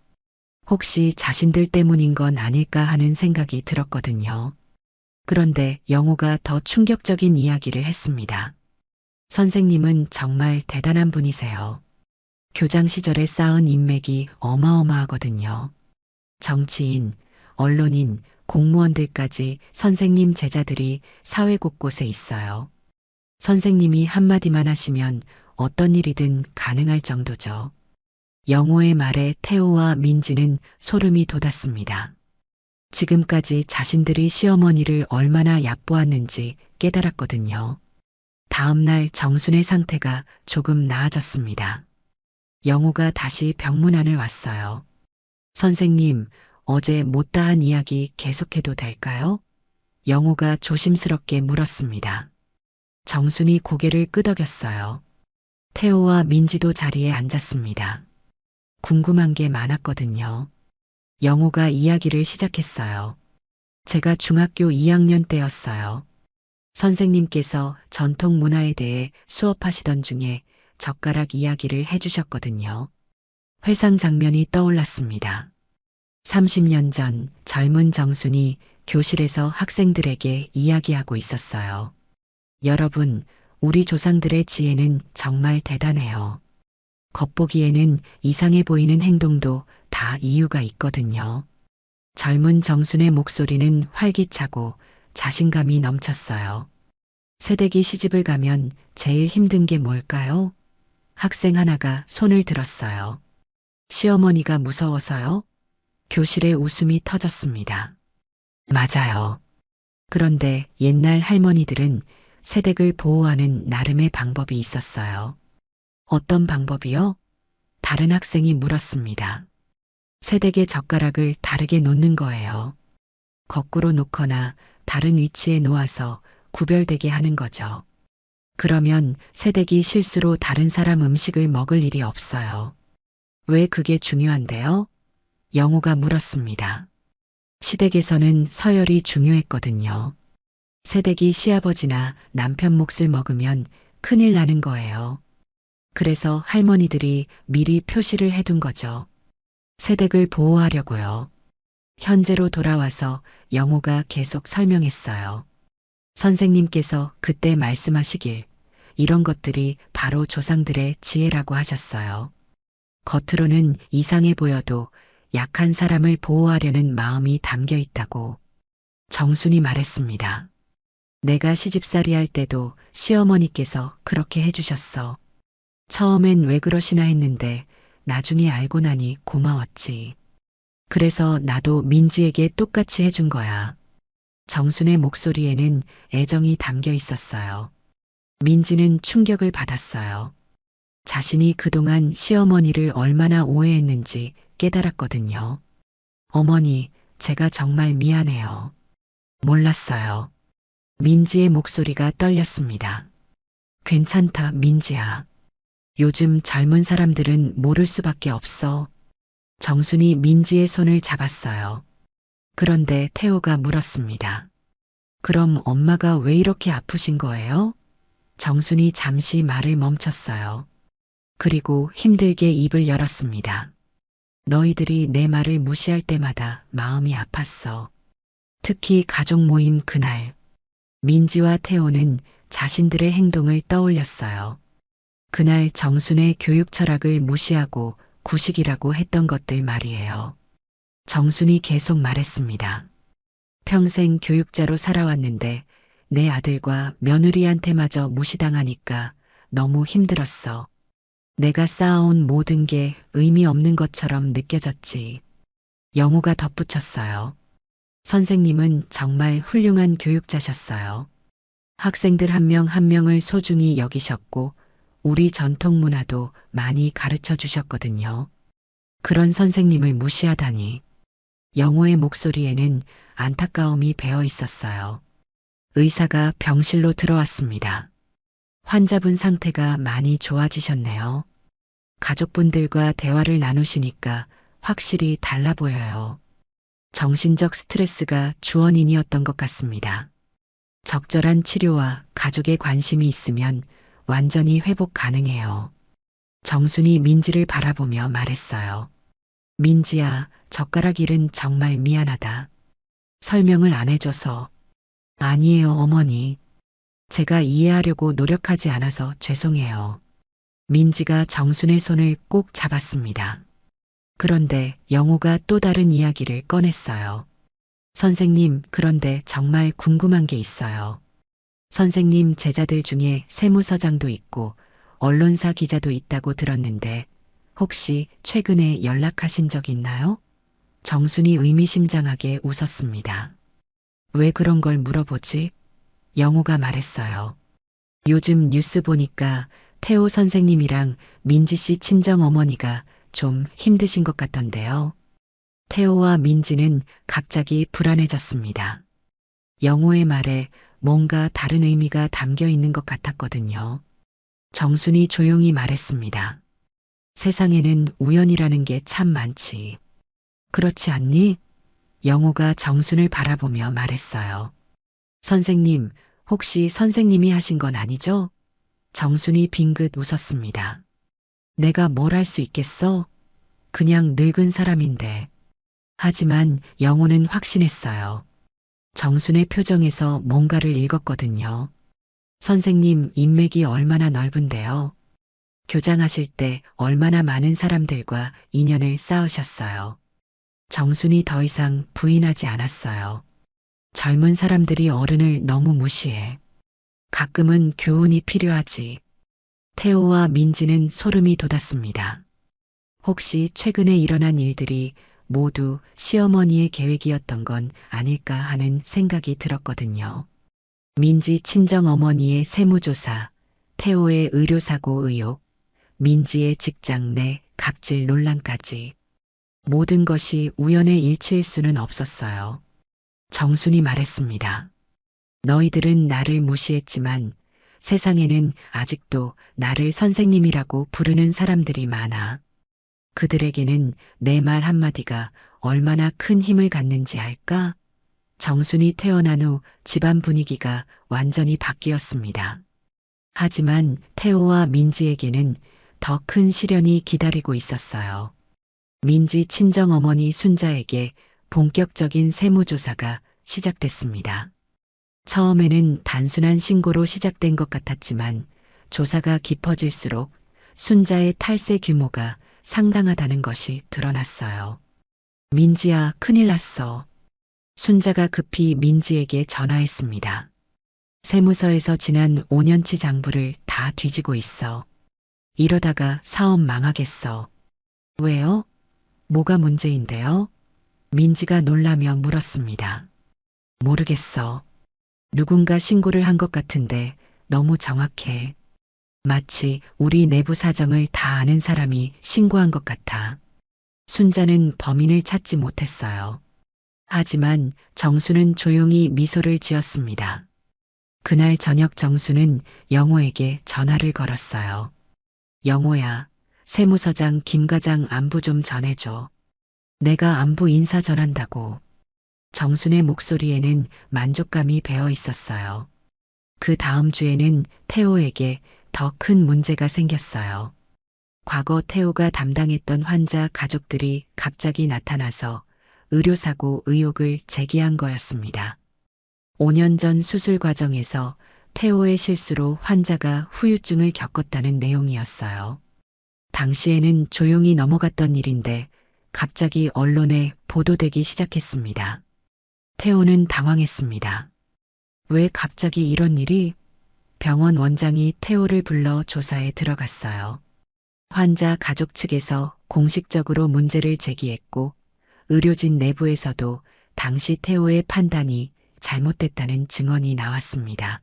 혹시 자신들 때문인 건 아닐까 하는 생각이 들었거든요. 그런데 영호가 더 충격적인 이야기를 했습니다. 선생님은 정말 대단한 분이세요. 교장 시절에 쌓은 인맥이 어마어마하거든요. 정치인, 언론인, 공무원들까지 선생님 제자들이 사회 곳곳에 있어요. 선생님이 한마디만 하시면 어떤 일이든 가능할 정도죠. 영호의 말에 태호와 민지는 소름이 돋았습니다. 지금까지 자신들이 시어머니를 얼마나 얕보았는지 깨달았거든요. 다음 날 정순의 상태가 조금 나아졌습니다. 영호가 다시 병문안을 왔어요. 선생님, 어제 못다한 이야기 계속해도 될까요? 영호가 조심스럽게 물었습니다. 정순이 고개를 끄덕였어요. 태호와 민지도 자리에 앉았습니다. 궁금한 게 많았거든요. 영호가 이야기를 시작했어요. 제가 중학교 2학년 때였어요. 선생님께서 전통 문화에 대해 수업하시던 중에 젓가락 이야기를 해주셨거든요. 회상 장면이 떠올랐습니다. 30년 전 젊은 정순이 교실에서 학생들에게 이야기하고 있었어요. 여러분, 우리 조상들의 지혜는 정말 대단해요. 겉보기에는 이상해 보이는 행동도 다 이유가 있거든요. 젊은 정순의 목소리는 활기차고 자신감이 넘쳤어요. 새댁이 시집을 가면 제일 힘든 게 뭘까요? 학생 하나가 손을 들었어요. 시어머니가 무서워서요? 교실에 웃음이 터졌습니다. 맞아요. 그런데 옛날 할머니들은 새댁을 보호하는 나름의 방법이 있었어요. 어떤 방법이요? 다른 학생이 물었습니다. 새댁의 젓가락을 다르게 놓는 거예요. 거꾸로 놓거나 다른 위치에 놓아서 구별되게 하는 거죠. 그러면 새댁이 실수로 다른 사람 음식을 먹을 일이 없어요. 왜 그게 중요한데요? 영호가 물었습니다. 시댁에서는 서열이 중요했거든요. 새댁이 시아버지나 남편 몫을 먹으면 큰일 나는 거예요. 그래서 할머니들이 미리 표시를 해둔 거죠. 새댁을 보호하려고요. 현재로 돌아와서 영호가 계속 설명했어요. 선생님께서 그때 말씀하시길 이런 것들이 바로 조상들의 지혜라고 하셨어요. 겉으로는 이상해 보여도 약한 사람을 보호하려는 마음이 담겨 있다고 정순이 말했습니다. 내가 시집살이 할 때도 시어머니께서 그렇게 해주셨어. 처음엔 왜 그러시나 했는데 나중에 알고 나니 고마웠지. 그래서 나도 민지에게 똑같이 해준 거야. 정순의 목소리에는 애정이 담겨 있었어요. 민지는 충격을 받았어요. 자신이 그동안 시어머니를 얼마나 오해했는지 깨달았거든요. 어머니, 제가 정말 미안해요. 몰랐어요. 민지의 목소리가 떨렸습니다. 괜찮다, 민지야. 요즘 젊은 사람들은 모를 수밖에 없어. 정순이 민지의 손을 잡았어요. 그런데 태호가 물었습니다. 그럼 엄마가 왜 이렇게 아프신 거예요? 정순이 잠시 말을 멈췄어요. 그리고 힘들게 입을 열었습니다. 너희들이 내 말을 무시할 때마다 마음이 아팠어. 특히 가족 모임 그날. 민지와 태호는 자신들의 행동을 떠올렸어요. 그날 정순의 교육 철학을 무시하고 구식이라고 했던 것들 말이에요. 정순이 계속 말했습니다. 평생 교육자로 살아왔는데 내 아들과 며느리한테마저 무시당하니까 너무 힘들었어. 내가 쌓아온 모든 게 의미 없는 것처럼 느껴졌지. 영호가 덧붙였어요. 선생님은 정말 훌륭한 교육자셨어요. 학생들 한 명 한 명을 소중히 여기셨고 우리 전통 문화도 많이 가르쳐 주셨거든요. 그런 선생님을 무시하다니. 영호의 목소리에는 안타까움이 배어 있었어요. 의사가 병실로 들어왔습니다. 환자분 상태가 많이 좋아지셨네요. 가족분들과 대화를 나누시니까 확실히 달라 보여요. 정신적 스트레스가 주원인이었던 것 같습니다. 적절한 치료와 가족의 관심이 있으면 완전히 회복 가능해요. 정순이 민지를 바라보며 말했어요. 민지야, 젓가락 일은 정말 미안하다. 설명을 안 해줘서. 아니에요, 어머니. 제가 이해하려고 노력하지 않아서 죄송해요. 민지가 정순의 손을 꼭 잡았습니다. 그런데 영호가 또 다른 이야기를 꺼냈어요. 선생님, 그런데 정말 궁금한 게 있어요. 선생님 제자들 중에 세무서장도 있고 언론사 기자도 있다고 들었는데 혹시 최근에 연락하신 적 있나요? 정순이 의미심장하게 웃었습니다. 왜 그런 걸 물어보지? 영호가 말했어요. 요즘 뉴스 보니까 태호 선생님이랑 민지 씨 친정 어머니가 좀 힘드신 것 같던데요. 태호와 민지는 갑자기 불안해졌습니다. 영호의 말에 뭔가 다른 의미가 담겨 있는 것 같았거든요. 정순이 조용히 말했습니다. 세상에는 우연이라는 게 참 많지. 그렇지 않니? 영호가 정순을 바라보며 말했어요. 선생님, 혹시 선생님이 하신 건 아니죠? 정순이 빙긋 웃었습니다. 내가 뭘 할 수 있겠어? 그냥 늙은 사람인데. 하지만 영호는 확신했어요. 정순의 표정에서 뭔가를 읽었거든요. 선생님 인맥이 얼마나 넓은데요. 교장하실 때 얼마나 많은 사람들과 인연을 쌓으셨어요. 정순이 더 이상 부인하지 않았어요. 젊은 사람들이 어른을 너무 무시해. 가끔은 교훈이 필요하지. 태호와 민지는 소름이 돋았습니다. 혹시 최근에 일어난 일들이 모두 시어머니의 계획이었던 건 아닐까 하는 생각이 들었거든요. 민지 친정어머니의 세무조사, 태호의 의료사고 의혹, 민지의 직장 내 갑질 논란까지. 모든 것이 우연의 일치일 수는 없었어요. 정순이 말했습니다. 너희들은 나를 무시했지만 세상에는 아직도 나를 선생님이라고 부르는 사람들이 많아. 그들에게는 내 말 한마디가 얼마나 큰 힘을 갖는지 알까? 정순이 태어난 후 집안 분위기가 완전히 바뀌었습니다. 하지만 태호와 민지에게는 더 큰 시련이 기다리고 있었어요. 민지 친정어머니 순자에게 본격적인 세무조사가 시작됐습니다. 처음에는 단순한 신고로 시작된 것 같았지만 조사가 깊어질수록 순자의 탈세 규모가 상당하다는 것이 드러났어요. 민지야, 큰일 났어. 순자가 급히 민지에게 전화했습니다. 세무서에서 지난 5년치 장부를 다 뒤지고 있어. 이러다가 사업 망하겠어. 왜요? 뭐가 문제인데요? 민지가 놀라며 물었습니다. 모르겠어. 누군가 신고를 한 것 같은데 너무 정확해. 마치 우리 내부 사정을 다 아는 사람이 신고한 것 같아. 순자는 범인을 찾지 못했어요. 하지만 정수는 조용히 미소를 지었습니다. 그날 저녁 정수는 영호에게 전화를 걸었어요. 영호야, 세무서장 김 과장 안부 좀 전해줘. 내가 안부 인사 전한다고. 정순의 목소리에는 만족감이 배어 있었어요. 그 다음 주에는 태호에게 더 큰 문제가 생겼어요. 과거 태호가 담당했던 환자 가족들이 갑자기 나타나서 의료사고 의혹을 제기한 거였습니다. 5년 전 수술 과정에서 태호의 실수로 환자가 후유증을 겪었다는 내용이었어요. 당시에는 조용히 넘어갔던 일인데 갑자기 언론에 보도되기 시작했습니다. 태호는 당황했습니다. 왜 갑자기 이런 일이? 병원 원장이 태호를 불러 조사에 들어갔어요. 환자 가족 측에서 공식적으로 문제를 제기했고 의료진 내부에서도 당시 태호의 판단이 잘못됐다는 증언이 나왔습니다.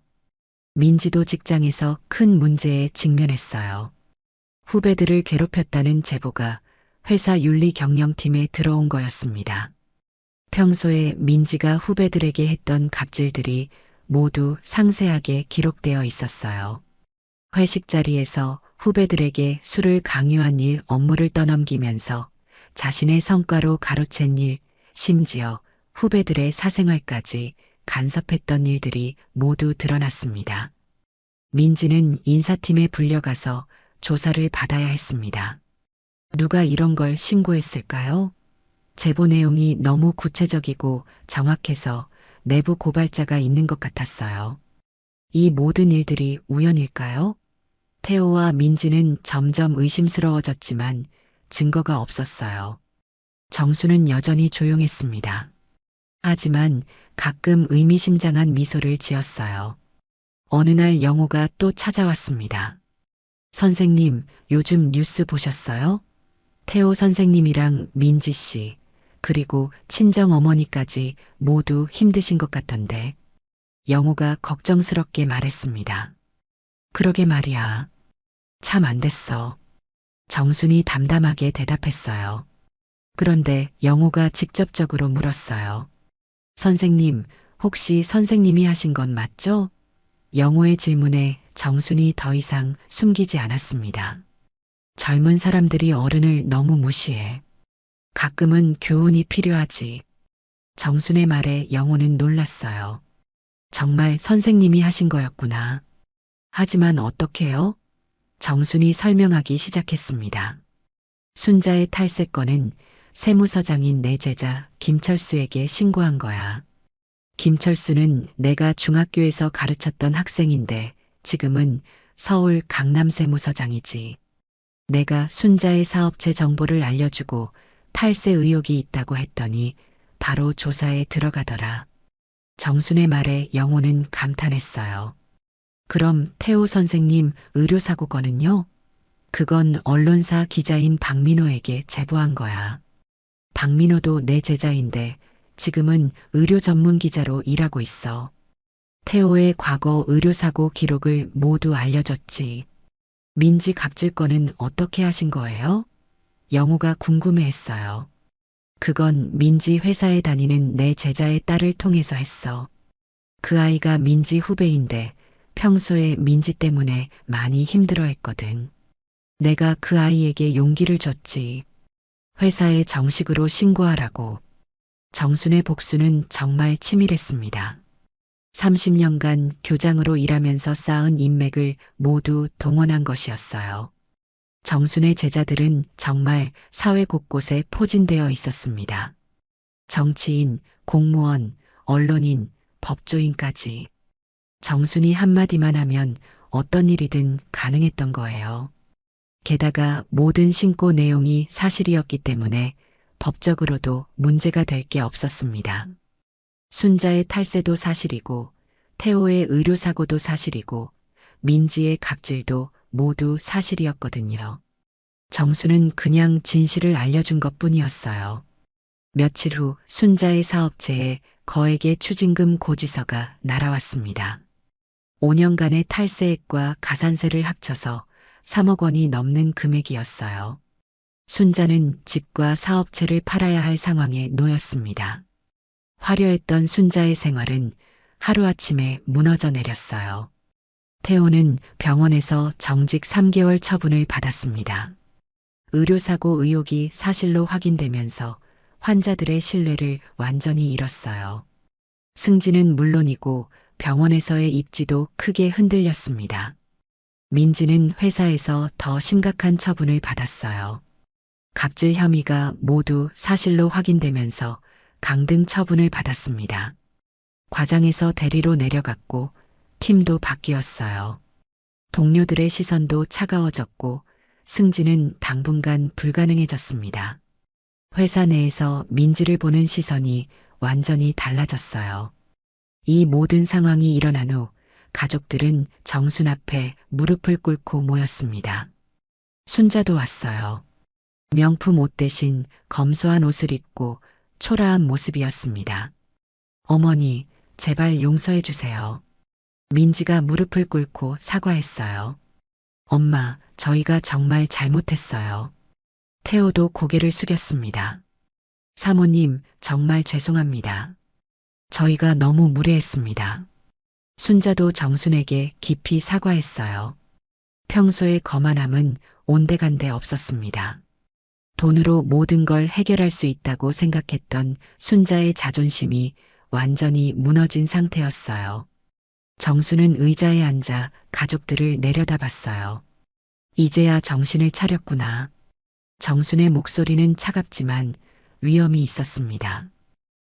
민지도 직장에서 큰 문제에 직면했어요. 후배들을 괴롭혔다는 제보가 회사 윤리 경영팀에 들어온 거였습니다. 평소에 민지가 후배들에게 했던 갑질들이 모두 상세하게 기록되어 있었어요. 회식 자리에서 후배들에게 술을 강요한 일 업무를 떠넘기면서 자신의 성과로 가로챈 일, 심지어 후배들의 사생활까지 간섭했던 일들이 모두 드러났습니다. 민지는 인사팀에 불려가서 조사를 받아야 했습니다. 누가 이런 걸 신고했을까요? 제보 내용이 너무 구체적이고 정확해서 내부 고발자가 있는 것 같았어요. 이 모든 일들이 우연일까요? 태호와 민지는 점점 의심스러워졌지만 증거가 없었어요. 정수는 여전히 조용했습니다. 하지만 가끔 의미심장한 미소를 지었어요. 어느 날 영호가 또 찾아왔습니다. 선생님, 요즘 뉴스 보셨어요? 태호 선생님이랑 민지 씨, 그리고 친정 어머니까지 모두 힘드신 것 같던데. 영호가 걱정스럽게 말했습니다. 그러게 말이야. 참 안 됐어. 정순이 담담하게 대답했어요. 그런데 영호가 직접적으로 물었어요. 선생님, 혹시 선생님이 하신 건 맞죠? 영호의 질문에 정순이 더 이상 숨기지 않았습니다. 젊은 사람들이 어른을 너무 무시해. 가끔은 교훈이 필요하지. 정순의 말에 영호는 놀랐어요. 정말 선생님이 하신 거였구나. 하지만 어떻게요? 정순이 설명하기 시작했습니다. 순자의 탈세 건은 세무서장인 내 제자 김철수에게 신고한 거야. 김철수는 내가 중학교에서 가르쳤던 학생인데 지금은 서울 강남세무서장이지. 내가 순자의 사업체 정보를 알려주고 탈세 의혹이 있다고 했더니 바로 조사에 들어가더라. 정순의 말에 영호는 감탄했어요. 그럼 태호 선생님 의료사고 건은요? 그건 언론사 기자인 박민호에게 제보한 거야. 박민호도 내 제자인데 지금은 의료 전문 기자로 일하고 있어. 태호의 과거 의료사고 기록을 모두 알려줬지. 민지 갑질 건은 어떻게 하신 거예요? 영호가 궁금해했어요. 그건 민지 회사에 다니는 내 제자의 딸을 통해서 했어. 그 아이가 민지 후배인데 평소에 민지 때문에 많이 힘들어했거든. 내가 그 아이에게 용기를 줬지. 회사에 정식으로 신고하라고. 정순의 복수는 정말 치밀했습니다. 30년간 교장으로 일하면서 쌓은 인맥을 모두 동원한 것이었어요. 정순의 제자들은 정말 사회 곳곳에 포진되어 있었습니다. 정치인, 공무원, 언론인, 법조인까지. 정순이 한마디만 하면 어떤 일이든 가능했던 거예요. 게다가 모든 신고 내용이 사실이었기 때문에 법적으로도 문제가 될 게 없었습니다. 순자의 탈세도 사실이고 태호의 의료사고도 사실이고 민지의 갑질도 모두 사실이었거든요. 정수는 그냥 진실을 알려준 것뿐이었어요. 며칠 후 순자의 사업체에 거액의 추징금 고지서가 날아왔습니다. 5년간의 탈세액과 가산세를 합쳐서 3억 원이 넘는 금액이었어요. 순자는 집과 사업체를 팔아야 할 상황에 놓였습니다. 화려했던 순자의 생활은 하루아침에 무너져 내렸어요. 태호는 병원에서 정직 3개월 처분을 받았습니다. 의료사고 의혹이 사실로 확인되면서 환자들의 신뢰를 완전히 잃었어요. 승진은 물론이고 병원에서의 입지도 크게 흔들렸습니다. 민지는 회사에서 더 심각한 처분을 받았어요. 갑질 혐의가 모두 사실로 확인되면서 강등 처분을 받았습니다. 과장에서 대리로 내려갔고 팀도 바뀌었어요. 동료들의 시선도 차가워졌고 승진은 당분간 불가능해졌습니다. 회사 내에서 민지를 보는 시선이 완전히 달라졌어요. 이 모든 상황이 일어난 후 가족들은 정순 앞에 무릎을 꿇고 모였습니다. 순자도 왔어요. 명품 옷 대신 검소한 옷을 입고 초라한 모습이었습니다. 어머니, 제발 용서해 주세요. 민지가 무릎을 꿇고 사과했어요. 엄마, 저희가 정말 잘못했어요. 태호도 고개를 숙였습니다. 사모님, 정말 죄송합니다. 저희가 너무 무례했습니다. 순자도 정순에게 깊이 사과했어요. 평소의 거만함은 온데간데 없었습니다. 돈으로 모든 걸 해결할 수 있다고 생각했던 순자의 자존심이 완전히 무너진 상태였어요. 정수는 의자에 앉아 가족들을 내려다봤어요. 이제야 정신을 차렸구나. 정순의 목소리는 차갑지만 위험이 있었습니다.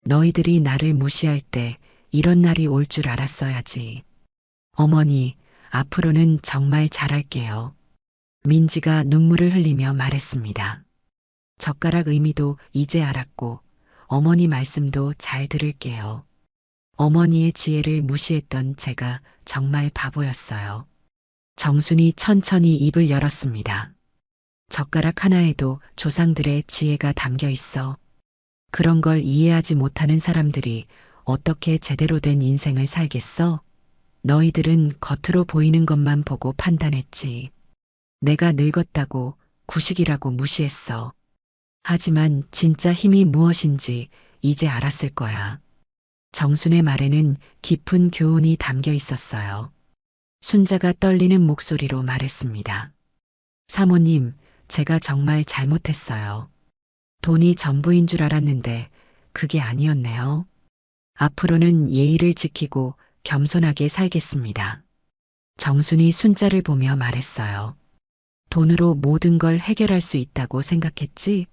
너희들이 나를 무시할 때 이런 날이 올 줄 알았어야지. 어머니, 앞으로는 정말 잘할게요. 민지가 눈물을 흘리며 말했습니다. 젓가락 의미도 이제 알았고 어머니 말씀도 잘 들을게요. 어머니의 지혜를 무시했던 제가 정말 바보였어요. 정순이 천천히 입을 열었습니다. 젓가락 하나에도 조상들의 지혜가 담겨 있어. 그런 걸 이해하지 못하는 사람들이 어떻게 제대로 된 인생을 살겠어? 너희들은 겉으로 보이는 것만 보고 판단했지. 내가 늙었다고 구식이라고 무시했어. 하지만 진짜 힘이 무엇인지 이제 알았을 거야. 정순의 말에는 깊은 교훈이 담겨 있었어요. 순자가 떨리는 목소리로 말했습니다. 사모님, 제가 정말 잘못했어요. 돈이 전부인 줄 알았는데 그게 아니었네요. 앞으로는 예의를 지키고 겸손하게 살겠습니다. 정순이 순자를 보며 말했어요. 돈으로 모든 걸 해결할 수 있다고 생각했지?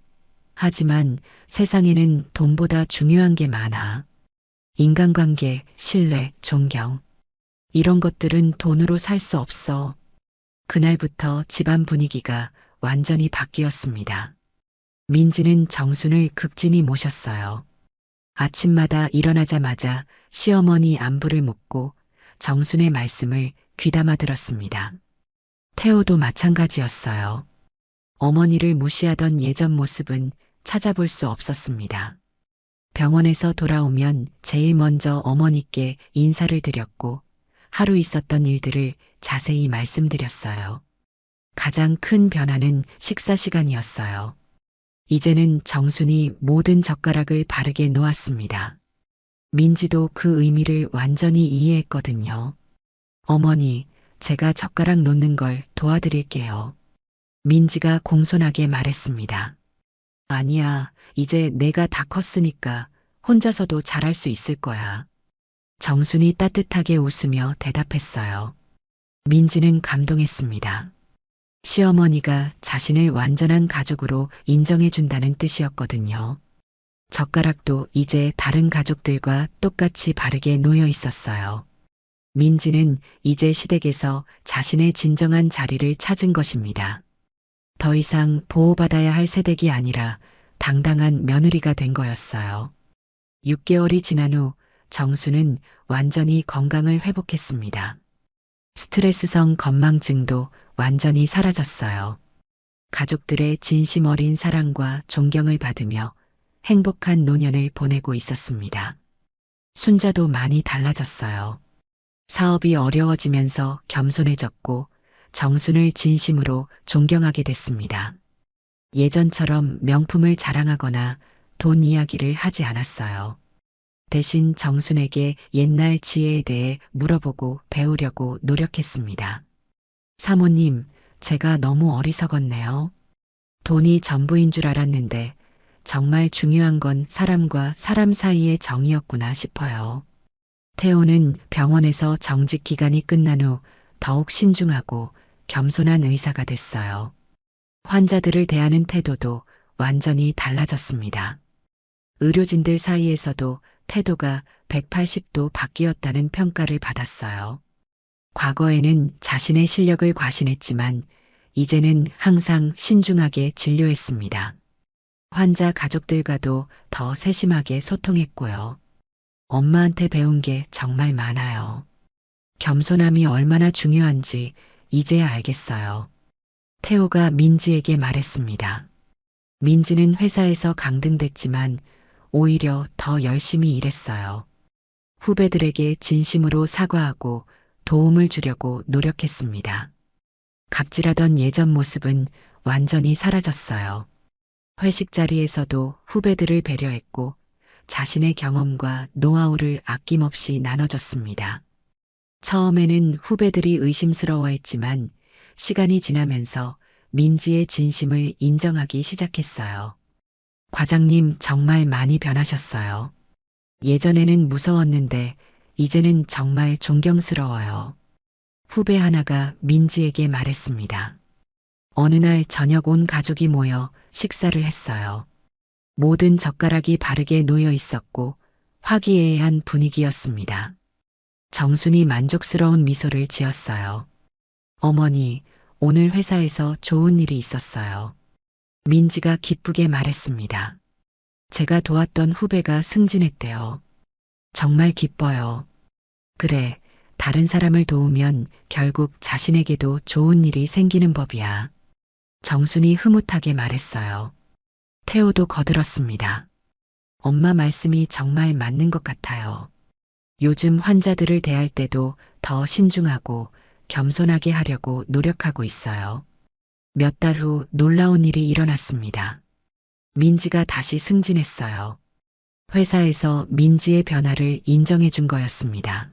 하지만 세상에는 돈보다 중요한 게 많아. 인간관계, 신뢰, 존경. 이런 것들은 돈으로 살 수 없어. 그날부터 집안 분위기가 완전히 바뀌었습니다. 민지는 정순을 극진히 모셨어요. 아침마다 일어나자마자 시어머니 안부를 묻고 정순의 말씀을 귀담아 들었습니다. 태호도 마찬가지였어요. 어머니를 무시하던 예전 모습은 찾아볼 수 없었습니다. 병원에서 돌아오면 제일 먼저 어머니께 인사를 드렸고 하루 있었던 일들을 자세히 말씀드렸어요. 가장 큰 변화는 식사 시간이었어요. 이제는 정순이 모든 젓가락을 바르게 놓았습니다. 민지도 그 의미를 완전히 이해했거든요. 어머니, 제가 젓가락 놓는 걸 도와드릴게요. 민지가 공손하게 말했습니다. 아니야, 이제 내가 다 컸으니까 혼자서도 잘할 수 있을 거야. 정순이 따뜻하게 웃으며 대답했어요. 민지는 감동했습니다. 시어머니가 자신을 완전한 가족으로 인정해준다는 뜻이었거든요. 젓가락도 이제 다른 가족들과 똑같이 바르게 놓여 있었어요. 민지는 이제 시댁에서 자신의 진정한 자리를 찾은 것입니다. 더 이상 보호받아야 할 새댁이 아니라 당당한 며느리가 된 거였어요. 6개월이 지난 후 정수는 완전히 건강을 회복했습니다. 스트레스성 건망증도 완전히 사라졌어요. 가족들의 진심 어린 사랑과 존경을 받으며 행복한 노년을 보내고 있었습니다. 순자도 많이 달라졌어요. 사업이 어려워지면서 겸손해졌고 정순을 진심으로 존경하게 됐습니다. 예전처럼 명품을 자랑하거나 돈 이야기를 하지 않았어요. 대신 정순에게 옛날 지혜에 대해 물어보고 배우려고 노력했습니다. 사모님, 제가 너무 어리석었네요. 돈이 전부인 줄 알았는데 정말 중요한 건 사람과 사람 사이의 정이었구나 싶어요. 태호는 병원에서 정직 기간이 끝난 후 더욱 신중하고 겸손한 의사가 됐어요. 환자들을 대하는 태도도 완전히 달라졌습니다. 의료진들 사이에서도 태도가 180도 바뀌었다는 평가를 받았어요. 과거에는 자신의 실력을 과신했지만 이제는 항상 신중하게 진료했습니다. 환자 가족들과도 더 세심하게 소통했고요. 엄마한테 배운 게 정말 많아요. 겸손함이 얼마나 중요한지 이제야 알겠어요. 태호가 민지에게 말했습니다. 민지는 회사에서 강등됐지만 오히려 더 열심히 일했어요. 후배들에게 진심으로 사과하고 도움을 주려고 노력했습니다. 갑질하던 예전 모습은 완전히 사라졌어요. 회식 자리에서도 후배들을 배려했고 자신의 경험과 노하우를 아낌없이 나눠줬습니다. 처음에는 후배들이 의심스러워했지만 시간이 지나면서 민지의 진심을 인정하기 시작했어요. 과장님 정말 많이 변하셨어요. 예전에는 무서웠는데 이제는 정말 존경스러워요. 후배 하나가 민지에게 말했습니다. 어느 날 저녁 온 가족이 모여 식사를 했어요. 모든 젓가락이 바르게 놓여 있었고 화기애애한 분위기였습니다. 정순이 만족스러운 미소를 지었어요. 어머니, 오늘 회사에서 좋은 일이 있었어요. 민지가 기쁘게 말했습니다. 제가 도왔던 후배가 승진했대요. 정말 기뻐요. 그래, 다른 사람을 도우면 결국 자신에게도 좋은 일이 생기는 법이야. 정순이 흐뭇하게 말했어요. 태호도 거들었습니다. 엄마 말씀이 정말 맞는 것 같아요. 요즘 환자들을 대할 때도 더 신중하고 겸손하게 하려고 노력하고 있어요. 몇 달 후 놀라운 일이 일어났습니다. 민지가 다시 승진했어요. 회사에서 민지의 변화를 인정해 준 거였습니다.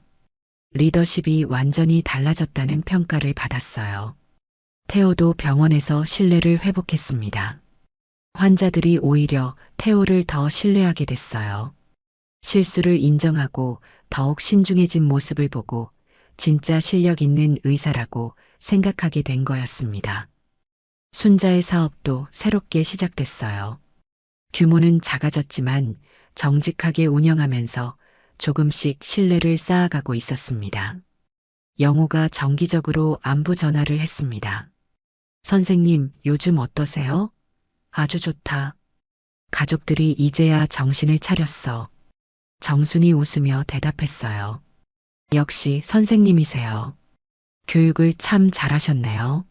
리더십이 완전히 달라졌다는 평가를 받았어요. 태호도 병원에서 신뢰를 회복했습니다. 환자들이 오히려 태호를 더 신뢰하게 됐어요. 실수를 인정하고 더욱 신중해진 모습을 보고 진짜 실력 있는 의사라고 생각하게 된 거였습니다. 순자의 사업도 새롭게 시작됐어요. 규모는 작아졌지만 정직하게 운영하면서 조금씩 신뢰를 쌓아가고 있었습니다. 영호가 정기적으로 안부 전화를 했습니다. 선생님, 요즘 어떠세요? 아주 좋다. 가족들이 이제야 정신을 차렸어. 정순이 웃으며 대답했어요. 역시 선생님이세요. 교육을 참 잘하셨네요.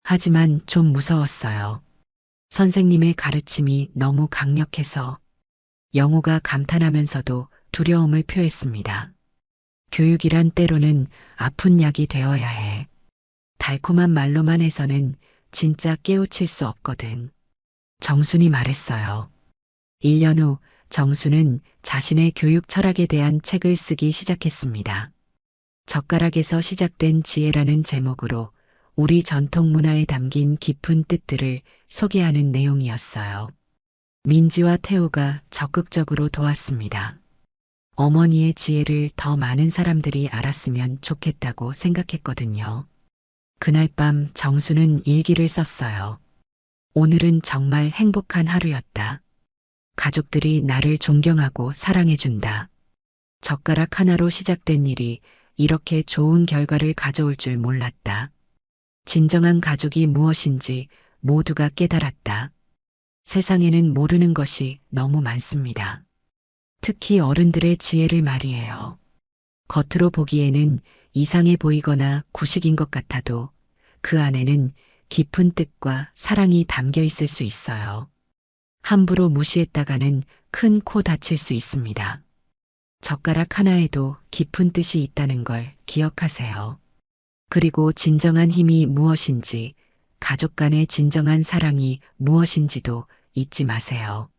하지만 좀 무서웠어요. 선생님의 가르침이 너무 강력해서. 영호가 감탄하면서도 두려움을 표했습니다. 교육이란 때로는 아픈 약이 되어야 해. 달콤한 말로만 해서는 진짜 깨우칠 수 없거든. 정순이 말했어요. 1년 후 정순은 자신의 교육 철학에 대한 책을 쓰기 시작했습니다. 젓가락에서 시작된 지혜라는 제목으로 우리 전통 문화에 담긴 깊은 뜻들을 소개하는 내용이었어요. 민지와 태호가 적극적으로 도왔습니다. 어머니의 지혜를 더 많은 사람들이 알았으면 좋겠다고 생각했거든요. 그날 밤 정수는 일기를 썼어요. 오늘은 정말 행복한 하루였다. 가족들이 나를 존경하고 사랑해준다. 젓가락 하나로 시작된 일이 이렇게 좋은 결과를 가져올 줄 몰랐다. 진정한 가족이 무엇인지 모두가 깨달았다. 세상에는 모르는 것이 너무 많습니다. 특히 어른들의 지혜를 말이에요. 겉으로 보기에는 이상해 보이거나 구식인 것 같아도 그 안에는 깊은 뜻과 사랑이 담겨 있을 수 있어요. 함부로 무시했다가는 큰 코 다칠 수 있습니다. 젓가락 하나에도 깊은 뜻이 있다는 걸 기억하세요. 그리고 진정한 힘이 무엇인지, 가족 간의 진정한 사랑이 무엇인지도 잊지 마세요.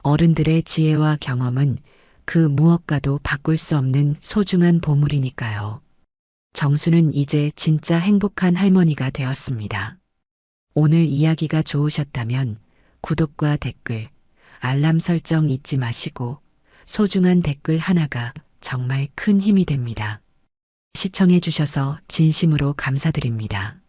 어른들의 지혜와 경험은 그 무엇과도 바꿀 수 없는 소중한 보물이니까요. 정수는 이제 진짜 행복한 할머니가 되었습니다. 오늘 이야기가 좋으셨다면 구독과 댓글, 알람 설정 잊지 마시고 소중한 댓글 하나가 정말 큰 힘이 됩니다. 시청해 주셔서 진심으로 감사드립니다.